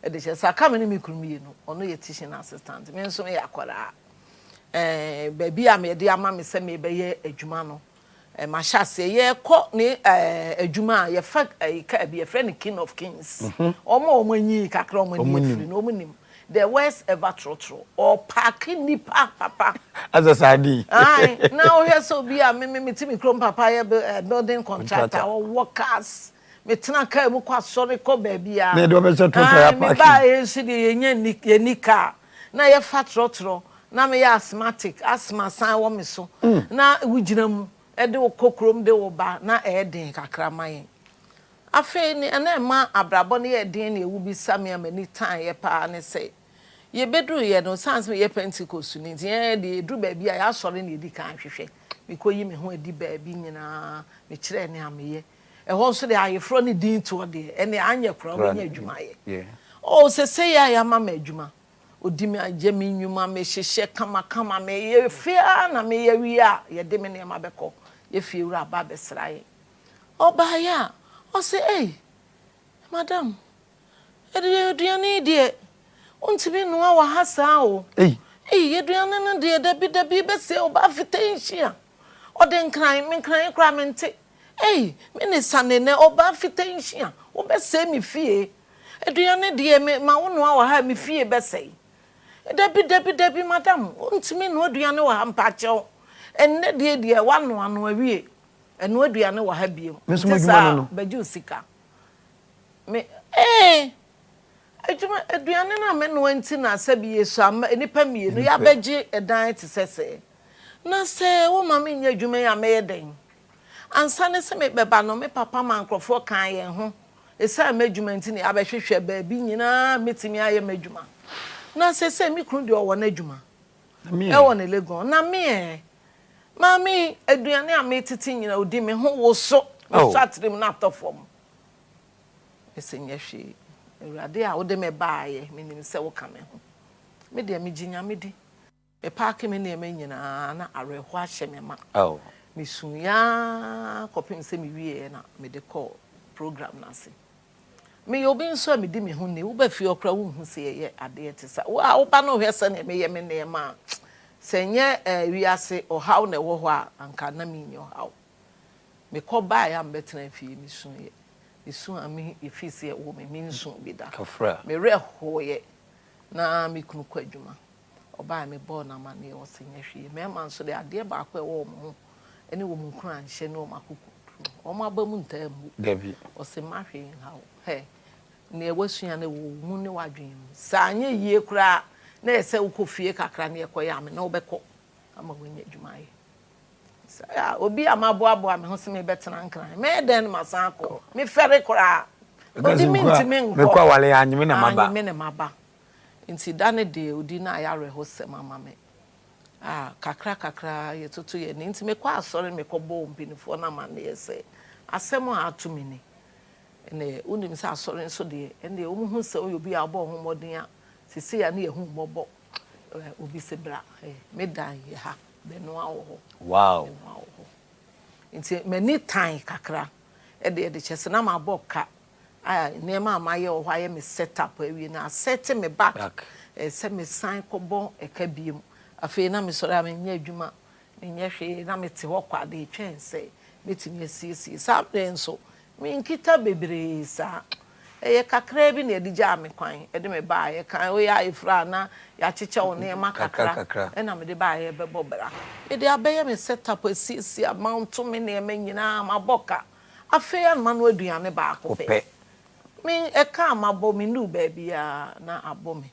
e de che sa ka me me kurumie no ono ye teaching assistant me so me yakwara baby a me de ama me se me be ye adwuma no ma shase ye ko ni adwuma ye fa ka bi ye friend king of kings omo anyi kakra omo ni free no omo nim the worst ever trotro or parking nipa papa as a sadi ai now here so be a me timi krom papa ye building contractor or workers me tena ka mu kwa sorry ko baby a me do be so trotro ya parking me ba ye si de ye nika na ye fa trotro na me ya asthmatic asthma san wo me so na wugina mu e de kokrom de wo ba na e den kakra mayen afi ni na ma abrabo ne ye den na ewu bi same amani tan ye pa ne se ye bedru ye no sans me ye Pentecost ni ye de edru ba bi a ya sore na edi kan hwehwe me ko yi me ho edi ba bi nyina me kire ne ameye e ho so de ayefro ne din to de ene anya kura wo nya adwuma ye o se ya ma adwuma odi me agye me nwuma me hyehye kama me ye fia na me ye wi a ye de me ne ma beko ye fie wura ba besraye oba ya o say eh madam eduane de ontimi no wa hasa o eduane no de dabi be se oba fitanhia o de nkran me nkran kra me nte me ne sanene oba fitanhia o be se me fie eduane de me ma wo no wa ha me fie be se dabi madam ontimi no aduane wa ha mpacho enne de wa no ano awie eno aduane wa ha biem me so madwuma no baju sika me Ejuma aduane na me no anti na asabi yesu ama nipa mienu ya beji edan te sese na se wo ma me nya adwuma ya me den ansa ne se me beba no me papa ma nkrofo kan ye ho esa me adwuma nti ne abehwehwe ba bi nyina metimi aye me adwuma na se mi kunu de owo na adwuma e wona legon na me mami aduane a me titi nyina odi me ho wo so atrim na atofom ese nya hwe Ewurade a wode me baaye menim se wo ka me ho me de me ginya me di me paake me na me nyina na areho ahye me ma me sunya kopim se me wie na me de call program na se me obi nso me di me ho ne wo ba fi okra wo hu se ye ade te sa wo ba no hwe se na me ye me ne ma se nye wiase ohaw na wo ho a anka na me nyo haw me ko ba ya mbetena fi me sunye isu ami ifisi e wo me nsun bida me re hoye na me kunu kwadwuma oba me bo na ma ne o senye hwie me ma nso de ade ba akwa e wo mo ene wo mu kunu anhye ne o makuku o ma ba mu ntamu dabi o se ma hwe ha he ne e wasua ne wo mu ne wadwen sa anye yie kura na ese wo kofie kakra ne ekoya me na wo beko ama wonye adwuma ye ya obi amaboabo me ho se me betena nkran me den masako me fere kora odi minti me nko me kwa wale anyime na maba anyime na maba nti dane de odi na ya reho se mama me kakra ye tutu ye nti me kwa asore me kobo mpinifo na ma ne yese asemo atumi ni ne unim se asore nso de ene o mu hu se obi abo ho modin a sisi ya ne ye hu mobo obi se bra me dan ye ha beno awo wow nti many time kakra e de chese na ma boka nema amaye o hwa ye me set up awie na set me back se me sign kobo e ka biem afi na me sori amenye adwuma menye hwe na me te ho kwa de twense metimi asisi sa denso me nkita bebre sa eye kakra bi na edija me kwan e de me ba ye kan o ya ifra na ya chiche o ne ma kakra e na me de ba ye bebo bra e de abeye me set up asisi amount me na me nyina ma boka afeya ma no aduane ba akopɛ me e ka ma bo me nu ba bia na abo me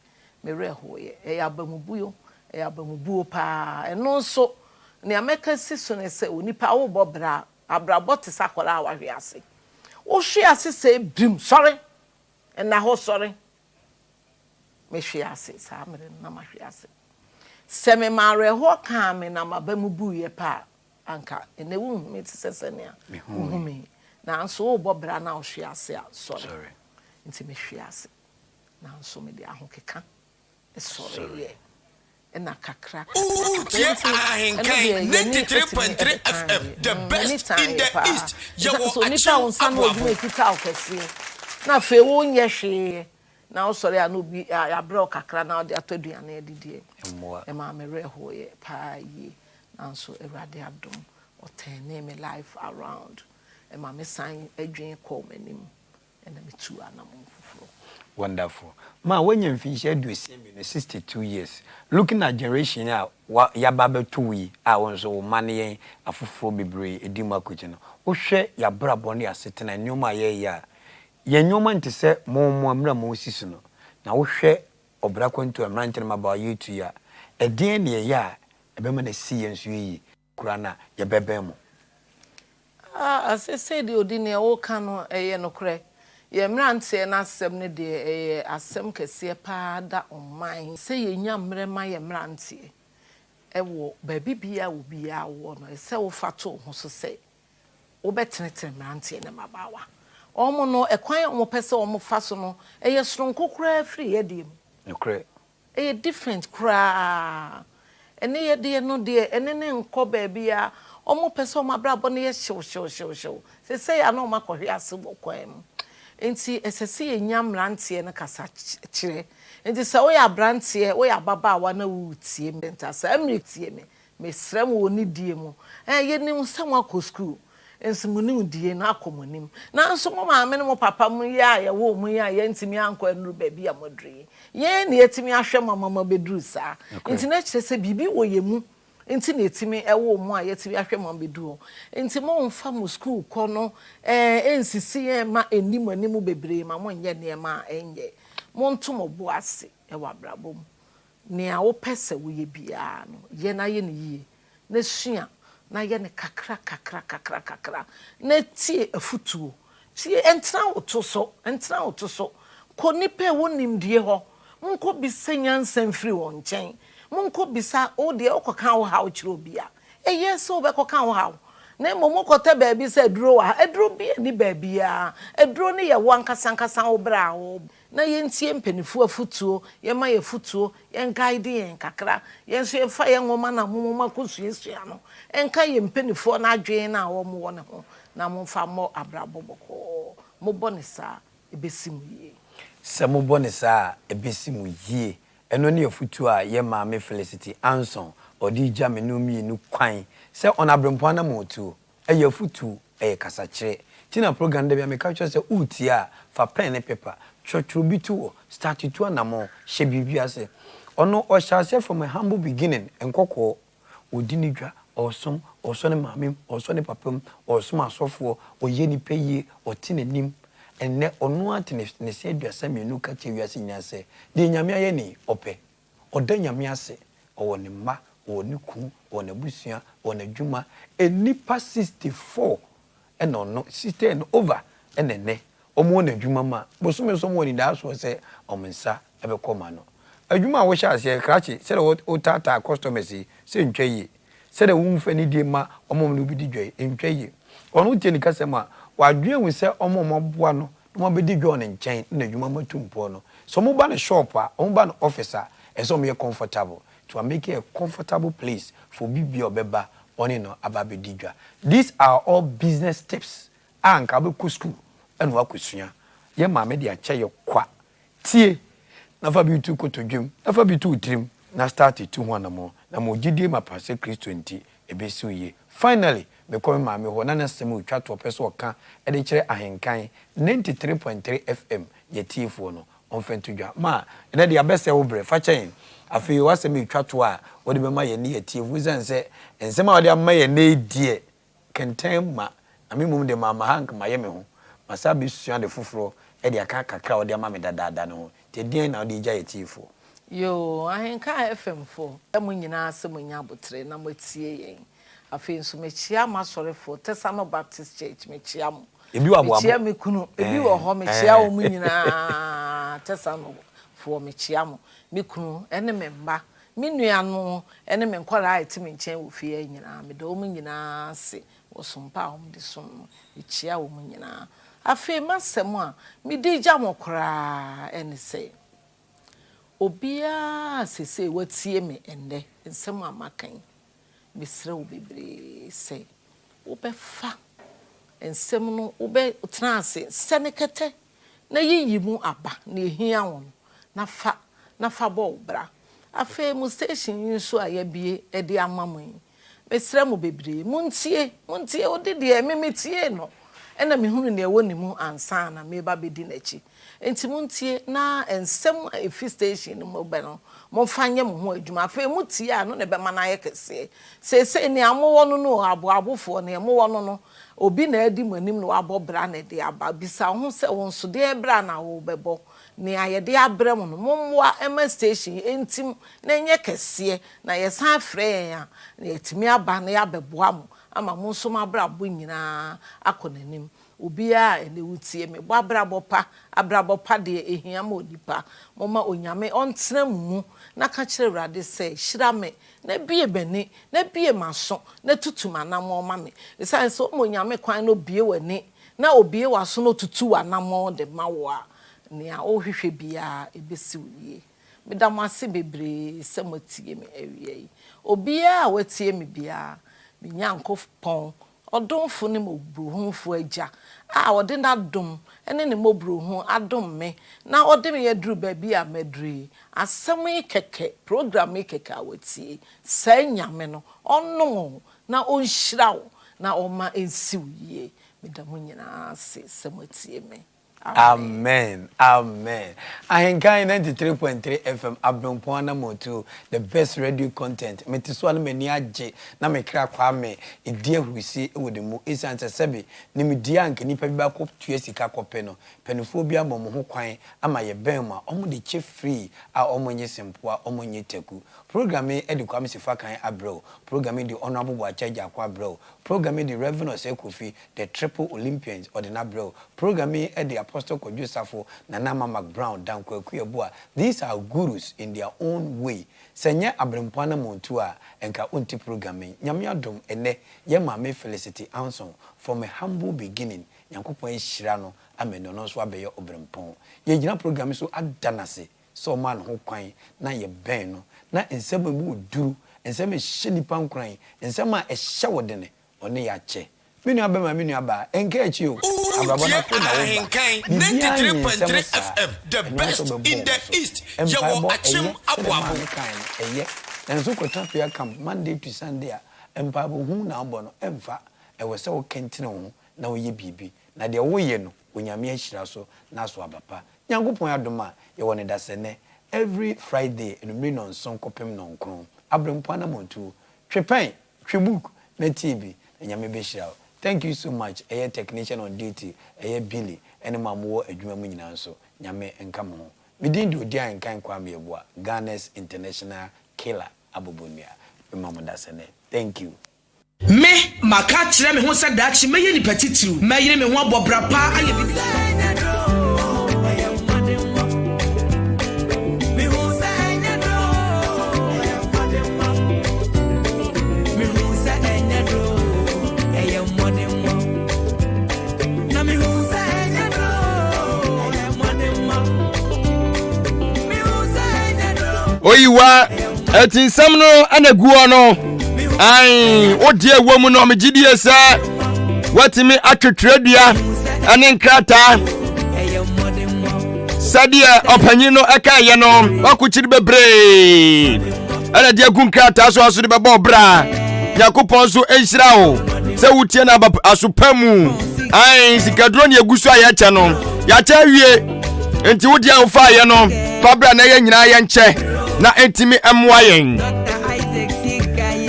reho ye e ya bamubuyo e ya bamubuo pa e no so ne ameka siso ne se onipa wo bo bra abrabot sakola awahwe ase wo hwe ase se brim sorry na ho sorry me hwe ase sa mere na ma hwe ase se me mare ho ka me na mabamubu ye pa anka ene wu me tisese ne a wu me na nso wo bo bra na wo hwe ase a sorry nti me hwe ase na nso me de ahokeka sorry ye na kakra Odi-Ahenkan 93.3 FM, the best in the East. Na fe wo nye hwe na o sori anu bi ya bra kakra na de atoduane adidie e ma me reho ye pa yi na so Ewurade adom o turn me life around e ma me san adwen ko manim e na me tu anamom fufuro. Wonderful. Ma when you finish do 62 years. Looking at generation now, ya baba 2 we so money afufuro bebre edima kwagye no. Wo hwe ya bra bone asetena nyoma ye ya. Ye nyoma nte se mo amra mo sisi no. Na wo hwe obra kwantu amra nte ma ba YouTube ya. Eden ne ya ebema na si ye nso yi kura na ye bebe mo. Asese de odine wo ka no eye no kure. Ye mrantie na asem ne de asem kese pa da online se ye nya mrema ye mrantie ewo ba bibia wo bia wo no se wo fato ho so se wo betenetere mrantie ne mabawa omo no ekwan omo pese omo faso no eye soronko kura free ye dem okre eye different kura ene ye de no de ene ne nko ba bia omo pese omo abrabo ne ye hyew se ya no makohwe ase bo kwam enti esese enya mrantie ne kasa kire enti se wo ya brantie wo ya baba wa na wutie me ntasa amretie me srem wo ni die mu ye nim sam akọ school ensi mu nim die na akomonim na nso mo maame ne mo papa mu ya ye wo mu ya ye ntimi anko enru ba bia modre ye ne yetimi ahwe mama bedru sa enti na kire se bibi wo ye mu enti na etimi ewo mu a yetimi ahwe mama bedu enti mo mfa mu school kọ no ensisi ma enim bebre ma mo nye ne ma enye monto mo bo ase e wa brabom nea wo pese wo ye bia no ye na ye ne yie na sua na ye ne kakra na tie afutuo tie entra woto so ko nipa wo nimdie ho monko bisa nyansan firi won nkyɛn monko bisa o de okoka wo ha wo kyerɛ obia yes o be koka wo ha na momo kota baabi se aduro wa aduro bi ni baabi a aduro ne ye wo ankasa wo bra wo na yentie mpanifu afutuo ye ma ye futuo ye guide ye kakra ye so ye fa ye ngoma na momoma kosuesua no enka ye mpanifu na adwen na wo mo ne ho na mo fa mo abraboboko mo bonisa ebesimu ye se mo bonisa ebesimu ye eno ne afutuo a ye ma me Felicity Ansong Odi-Ahenkan Kwame nu kwan se on Abrempong Anamom Tuo eye afutuo kasa kire tina program de bia me ka cho se utia fa pen ne paper chotro bitu start to anamo she bibia se ono o shase from a humble beginning enkoko odini dwa osom osone mamem osone papam osom asofo oye ni peye otinenim enne ono atene ne se aduasa menu ka chewiase nyase de nyame aye ni ope oda nyame ase owo ne mma owo ne ku owo ne busua owo ne dwuma enipa 64 eno no 60 and over enene omo na adwuma ma bosume so mo ni da so se omensa ebekoma no adwuma wo sha se krache se o tata customers se ntwaye se de wo mfa ni die ma omo no bi di dwai ntwaye ono tie ni kasema wadwen wi se omo moboa no mo be di dwo ne nchen na adwuma matumpo no so mo ba na shop a omo ba na officer e so mo ye comfortable to make it a comfortable place for bibi obeba oni no ababe di dwa. These are all business tips anka be ku school enu akusua ye maame de ache ye kwa tie na fa bi tu kotodwem na fa bi tu utrim na start tu ho anamo na mo gidie ma pase Kristo nti ebesi ye. Finally me ko maame ho na na sem utwa to pese oka e de kire ahenkan 93.3 FM ye tiefo no on fentu dwa ma na de abese wo bre fa chen afi wasem utwa to a wo de be ma ye ne ye tiefo zanse ensema wo de ma ye ne die kenten ma ami mum de mama hank ma ye me ho masa bi sua de foforo e de aka kakra wo de ma me dadaada no te din na wo de gya ye tiefo yo Ahenkan FM fo emu nyina asem nya botre na matie yen afi nso mechia masorefo Tesano Baptist Church mechia mo ebi wa boabo mechia me kunu ebi wo ho mechia wo mu nyina Tesano fo mechia mo me kunu ene me mba me nuano ene me nkwara ati me nchen wo fie nyina me do mu nyina se wo sompa ho de som mechia wo mu nyina afi masem a me di gya mo kra ene se obia sese watie me ende nsem amakan bisre wo bebre se wo be fa ensem no wo be transe senekete na yiyimu aba na ehia won na fa bo bra afa mu station nso ayabie e de amamun besre mu bebre muntie odi de memetie no ena mehunu ne wonimu ansa na meba bedi nachi enti muntie na ensem efi station mo be no mo fanye mo ho adwuma afa mutie ano ne be mana ye kese sese ni amowo no aboabofo ne amowo no obi na adi manim no abobra ne de aba bisa ho se won so de bra na wo bebo ne ayede abrem no momwa ema station entim na enye kese na ye san frɛ ya na etimi aba na ya beboa mo ama mo so mabrabo nyina akonanim obia ene wutie me abrabopa de ehia ma odipa moma onyame ontena mu na ka kire urade se hyira me na bie bani na bie maso na tutuma na mo ma me esan so mo onyame kwan no bie wani na obie waso no tutu wana mo de mawo a nea ohwehwe bia ebesi wie medamase bebre se motie me awie obia watie me bia me nyankopon odomfo ne mobruhunfo agya a ode na dom ene ne mobruhu adom me na ode me yadru ba bi a madri asem keke program keke awatie sa nyame no onno na onhyirawo na oma ensiwie medamu nyina se semotie me Amen. Amen. Ahenkan 93.3 FM Abrempong Anamom Tuo, the best radio content. Metiswale meni agye na mekra kwame edie huisi wo de mu esanse sebe ni media anka nipa bi ba ko tue sika kope no penifo bi amom ho kwan ama ye ben ma omo de che free a omo nye sempoa omo nye teku programme e de kwame sifa kan abro programme de honorable Boachaja akwa abro programme de Reverend KOFI the triple Olympians ordinary bro programme e de Apostle Kodjusafo Nana Mama Brown Dan Yeboah. These are gurus in their own way. Senya Abrempong Anamom Tuo enka unti programming. Nyame adom ene ye mama Felicity Ansong from a humble beginning. Nyankopon ehira no ameno no so abeyo Abrempong. Ye gina program so adanase so man ho kwan na ye ben no na ensem mu duru ensem ehye nipa nkran ensem a ehye wodene one ya che. Minu abema minu aba enka echi o ababona ko na wo 93.3 FM the best in the east YEBOAH aboabo eye na so ko traffic camp Monday to Sunday a empabo hu na abo no emfa e we se wo kentene ho na wo ye bibi na de wo ye no onyame ahira so na so abapa nyankopon adoma ye woni dasene every Friday enumri no nson kopem no nkron Abrempong Anamom Tuo twepen twebook na TV nyame be hira. Thank you so much. A technician on duty, a Billy, and a mamu adwuma mu nyina so. Nyame enka mo. Me din do Odi-Ahenkan Kwame YEBOAH, Ghana's international killer abobonia. Me mama dasene. Thank you. Me maka kire me ho sadachi me ye ni petitiru. Me yire me ho abobra pa aye bibi. Oyiwa etinsam no anaguo no ai odie wom no megidie sa watimi atwetredua ane nkrata sadie opanyi no eka ye no wakuchiri bebre ana dia gu nkrata so aso de bebo bra yakopon so enhira wo se wutie na asopamu ai sikadro ne eguso ayacha no yacha wie enti wodi anfa ye no fabra na ye nyina ye nche na entimi MYN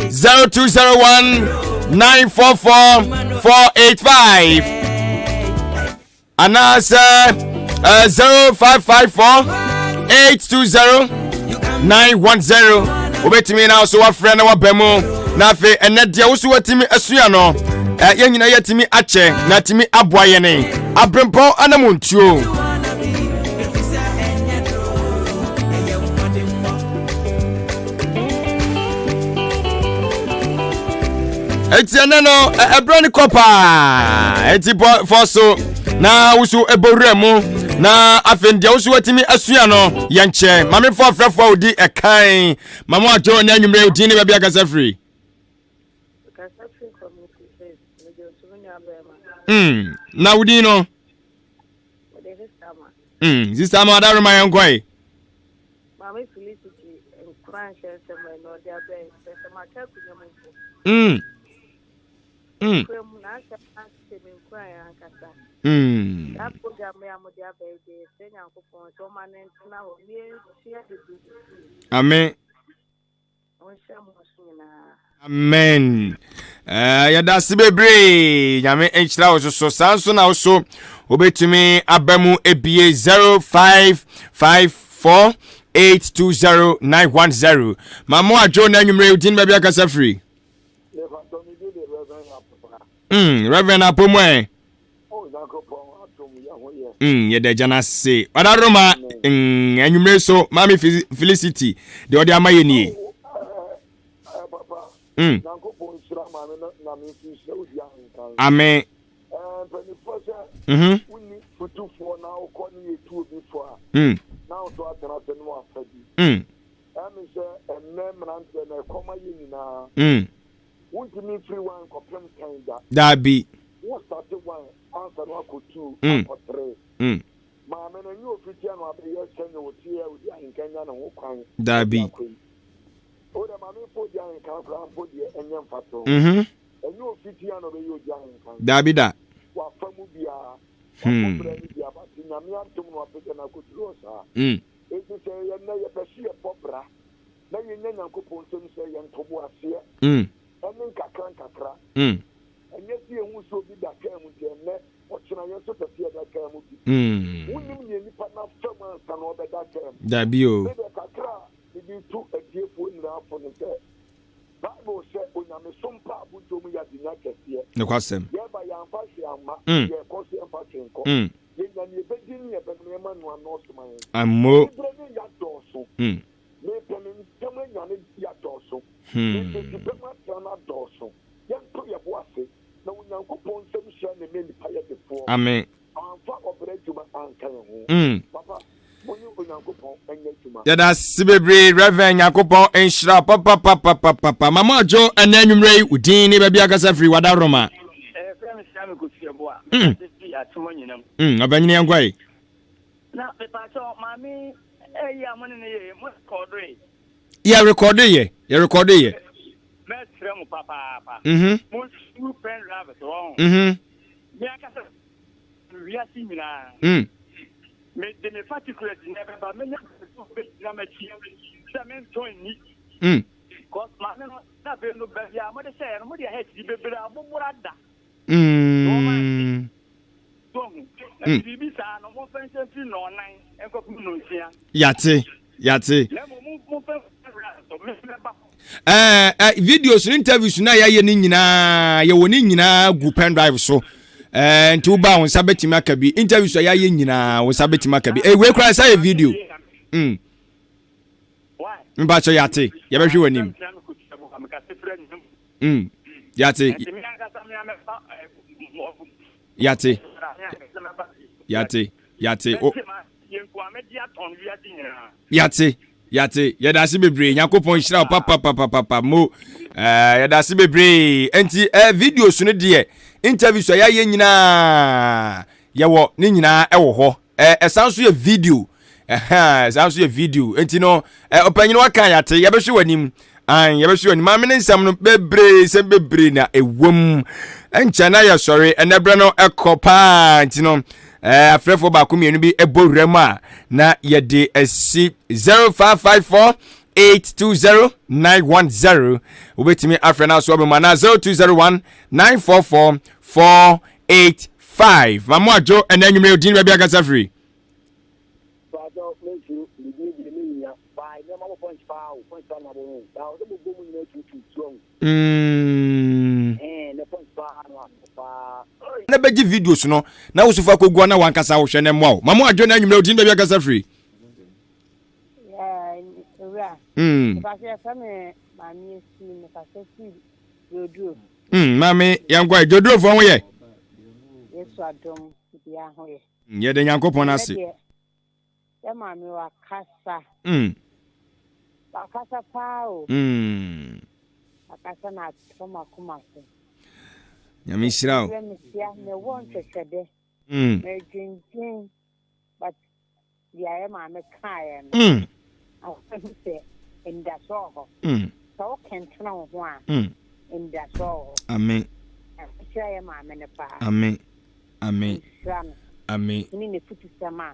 0201 944 485 anasa 0554 820 910 obetimi na so wa frɛ na wa bemu na fe enede wo so watimi asua no ye nyina yatimi ache na timi aboaye ne Abrempong Anamom Tuo. Etiana no ebrani kopa eti for so na wusu eboremu na afendia wusu watimi asua no yenche mame for frefo odi ekan mama ajo na anwumre odi ne bia kasa free na udi no sister ma da rema yankoi mama Felicity Ansong no dia be se ma ka kunyamu Amen. Amen. Yada sibebre nyame enchira wo so sanso na wo so obetumi abamu ebie 0554 820 910 mamo ajo na nwumre udin ba bia kasa free. Reverend Apomwe. Yede jana se. Odaroma anwumre so mami Felicity de odi amaye ni. Amen. Won't me free one complim kinda. That be. What started one answer no ko 2 or 3. Ma me no you ofiti anu abiye Kenya wotie Odi-Ahenkan na wo kwan. That be. O da ma me fo Odi-Ahenkan plan fo de enyem fato. Enyu ofiti anu be Odi-Ahenkan. That be that. Wa famu bia Brand dia ba ti nyame antum no apete na koturo sa. Enti se ye na ye besi e popra. Na ye nya Nyankopɔn nsɛm sɛ ye ntobo ase. Ɛne nkakra. Ɛnyɛ si ehu so bi da kan mu de ne ɔkyena ye so pɛse da kan mu bi. Wonim ne nipa na fam ansa na ɔbɛda kan. Da bio. Ne kakra bi tu adiefo nyina afɔ ne sɛ Bible said, "Onyame sompa abujo mu ya dinya kɛseɛ." Ne kwasɛm. Yɛba yɛmfa hwe ama, yɛkɔ so yɛmfa twenko. Yɛnya ne yɛbɛdi ne yɛbɛnema no anɔɔso ma yɛn. Ammo. Yɛbrɛ ne yɛadɔɔso. Mepɛ ne ntɛm anya ne yɛadɔɔso. Mepɛ bɛma atra no adɔɔso. Yɛnto yɛbo ase. Na Onyankopɔn nsɛm hyɛ ne me nipa yɛdefoɔ. Amen. Amfa ɔbrɛ adwuma anka yɛn ho. Papa, monye Onyankopɔn ɛnyɛ adwuma. Yada sibebre Reverend Yakopon enshira papa mama jo ananwumrei udin ne bia akasa free wada roma frame shame ko fieboa atomo nyinam abanyine yankwai na pepa cho mami amone ne ye mo record ye metre mo papa mo su pen rave so me akasa wiasi nyina me de me particular never ba me na ma chi se me join ni cause ma no na be no be ya mo de share no mo de head di bebere abomurada so bi sa no mo fense fi no nan enko ku no nsia yate na mo fe so me ba videos interviews na ya ye ni nyina ye woni nyina gu pen drive so nti uba won sabeti makabi interviews ya ye nyina won sabeti makabi we kra say video mba cho yate ya behwe wanim yate yada si bebre Yakopon hira papa mo yada si bebre enti videos no de interviews ya ye nyina ye wo ni nyina ewo ho esanso ye video esanso ye video enti no opanyin wakan yate ye behwe wanim ye behwe wanim amene nsam no bebre na ewom encha na ye sori enebre no ekopa enti no afrefo ba komienu bi eborem a na ye de asi 0554 820-910 ubetimi afrena so be mana 0201 944 485 mamo ajo enanwumre odin ba bia gasa free Father make you ni ya by na mama point pa na bo da o bo bo mu ni tu na point pa na beji videos no na wosufa kogua na wankasa wo hwe ne mo mamo ajo enanwumre odin ba bia gasa free Mami, yankwa jodro fo ye. Yesu adom bia ho ye. Ye de Yakopon ase. Ya mami wa kasa. Akasa pao. Akasa na toma kumase. Nyami shirao. Me won twetwede. Me dwindwin but ya mami kae no. Say in that soho. So can tell one in that soho. Amen. Try my menapa. Amen. In the foot sama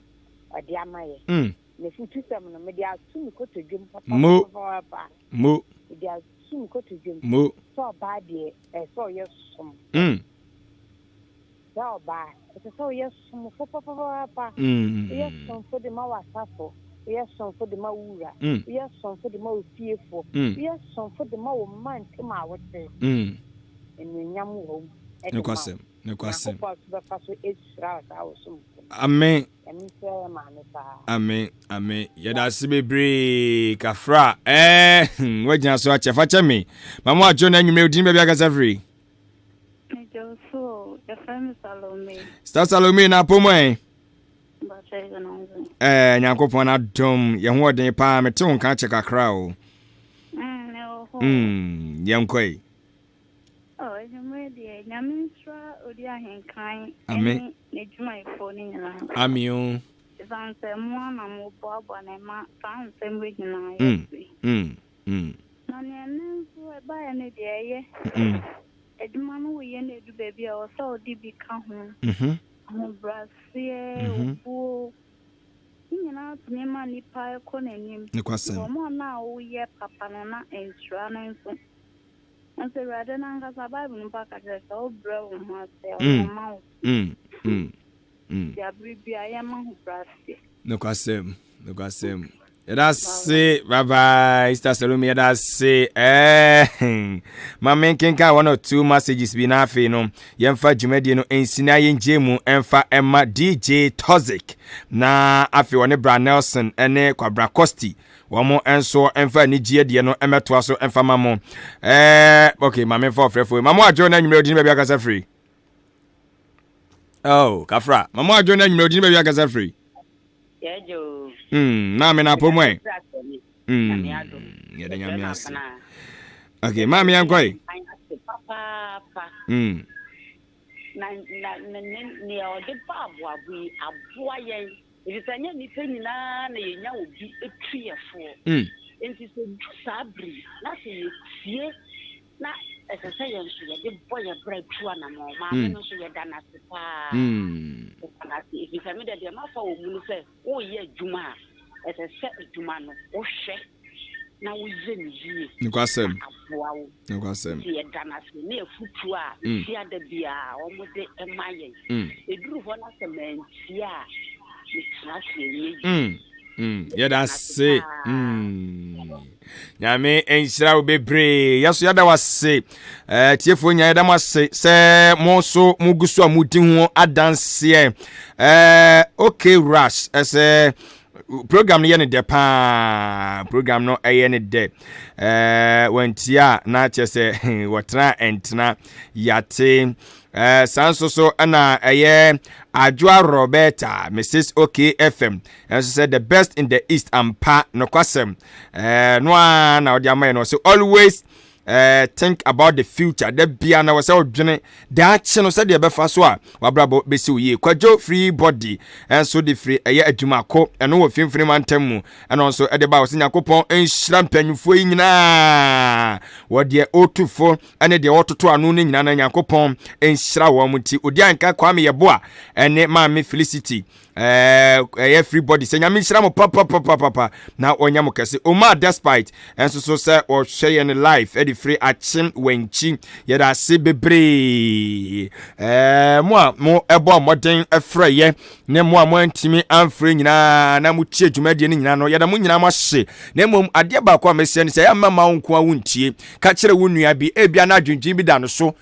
or diamaye. The foot sama no media soon go to jump. Mo. They are soon go to jump. Mo. So bad ye, so yes some. So bad. It's so yes some for papa. Yes some for the mawa safo. Yes, some for the Maura. Yes, some for the most fearful. Yes, some for the more man to my water. And when young home, no question. Amen. Amen. Yada sibebre kafra. Wajina so acha me. Mama John and you may dream baby gasa free. So, your friend Salome. Star Salome na pomo Yakopon adom ye ho den pa me te won ka che kakra o yankoi ejumre de nyamensra Odi-Ahenkan ne dwumaifo ni nyina amion sanse mo na mo boabo na ma sanse mo nyina ye na ne nso e ba ne de ye eduma no wo ye na edu baabi a o so odi bi ka ho brasie obuo nyina tunema nipa ekononim omo na wo ye papa no na ensura no nso nso rade na ngasa bible no pa ka so obra wo ho ase o ma ya bibia ya ma ho brasie no kwasem that's it. Bye bye. Sister Salome, that's it. Mama Kenka 1 or 2 messages be na fe no. Yemfa Jumedi no ensina yenjemu emfa Emma DJ Toxic. Na afi one Bra Nelson ene Kwabra Costi. Wamo enso emfa ni gie de no emeto aso emfa mamo. Okay, mama for frefo. Mama ajo na nyumre odin be akasa free. Oh, Kafra. Mama ajo na nyumre odin be akasa free. Yejo. Na me na pomwe. Ya de nyame ase. Okay, mama yankoi. Papa. Na ni ode babu aboa yen. Ifanya ni nyina na yenya obi etwiefo. Enti so sabri na se tie na esese yen so ye de boy breadthrough na ma no so ye dana se pa. Na se ifanya de ma fa o mu se o ye adwuma esese adwuma no o hwe na wo ye ni yie. Nkwasem. Ye dana se na efutu a ti ada bia o mo de emaye. Eduru ho na se mantia. Yeah, that's it. Nyame enshira obebre. Yaso yada wase. Tiefo nya yada wase. Se monso mugusu amudi ho adanse. Okay rush. Ese program no yene de pa. Program no yene de. Wentia na chese watra entna yate. Sanso ana Ajua Roberta, Mrs. OKFM, and she said the best in the East and Pa no kwasem. No one now their man so always think about the future. The biana was out journey. The action said the befa so wabrabo besi ye kwajo free body and so the free adwumako and no film free man temu and also at the bow sinyakopon enhira mpanyufo nyina what the O24 and the ototo anu ni nyina na nyakopon enhira wo muti Odi-Ahenkan Kwame YEBOAH and mama Felicity everybody say nyame nhira mo papa na onyamo kese oma despite and so say or share in life edi free achim wenchi yeda se bebre mo ebo modern afraye ne mo antimi amfre nyina na mo tie dwumade ne nyina no yeda mo nyina mo hye na mom ade ba kwa mesia ne say amama wonko awuntie ka kire wo nua bi ebia na adwendwen bi da no so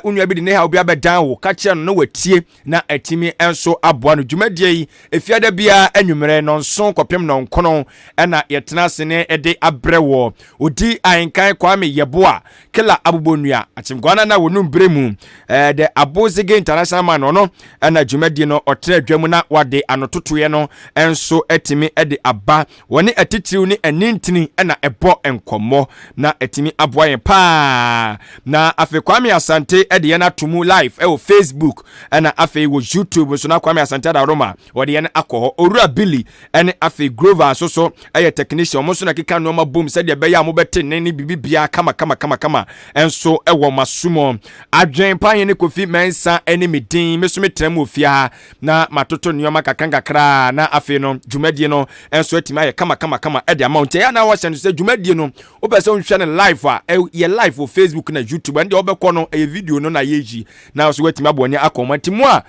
onua bi de ne ha obi abedan wo ka kire no watie na atimi enso aboa no dwumade efiada bia anwumere no nso kopem no nkono na yetena sene ede abrewo Odi-Ahenkan Kwame YEBOAH kila abubonua atimgwana na wonu bremu the Abozige International man no na dwumadi no otre adwamu na wade anototoye no enso etimi ede aba woni atitiriw ni anintini na ebo enkomo na etimi aboa yen pa na afi Kwame Asante ede ye na tumu live e Facebook na afi wo YouTube so na Kwame Asante da Roma wode ye na akoho Orura Billy ene afi Grover so eye technician mo so na kika no ma boom said ye be ya mo bete ne bibibia kama enso ewo masumo adwen pan ye ne KOFI mensa ene medin meso metrem ofia na matoto nyoma kakangakra na afi no dwumadie no enso atima ye kama ede amount ya na wa send say dwumadie no obese onhwe ne live a ye live o Facebook na YouTube ande obekọ no e video no na yeji na so watima bonye akomantimu a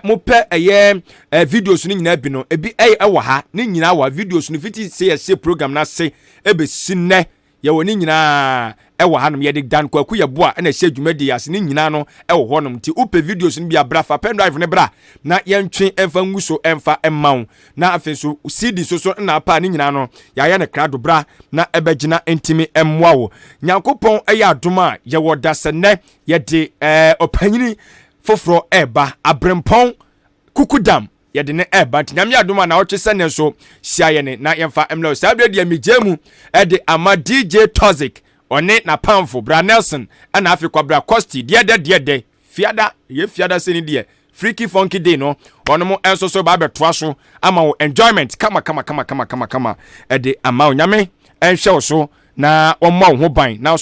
mo pe eye videos ni nyina bi no ebi ewo ha ni nyina wa videos no fiti say program na say ebe sinne ye woni nyina ewo hanom ye de dan kwaku YEBOAH na hye dwumadi yase ni nyina no ewo honom ti upe videos no bia bra fa pen drive ne bra na ye ntwe emfa nguso emfa emmaw na afenso CD so na pa ni nyina no ya ye ne krado bra na ebegina intimi emmoa wo nyankopon eye adoma ye wodasene ye de opanyini foforo eba Abrempong kukudam yede ne eba nyame adoma na otwese ne so hia ne na yemfa emlo sabre de amigemu ede ama DJ Toxic one na pamfo Bra Nelson ana afikwa Bra Costi de fiada ye fiada seni de freaky funky day no ono mo enso so ba betoa so ama wo enjoyment kama ede ama nyame enhwe so na wo ma wo ho ban na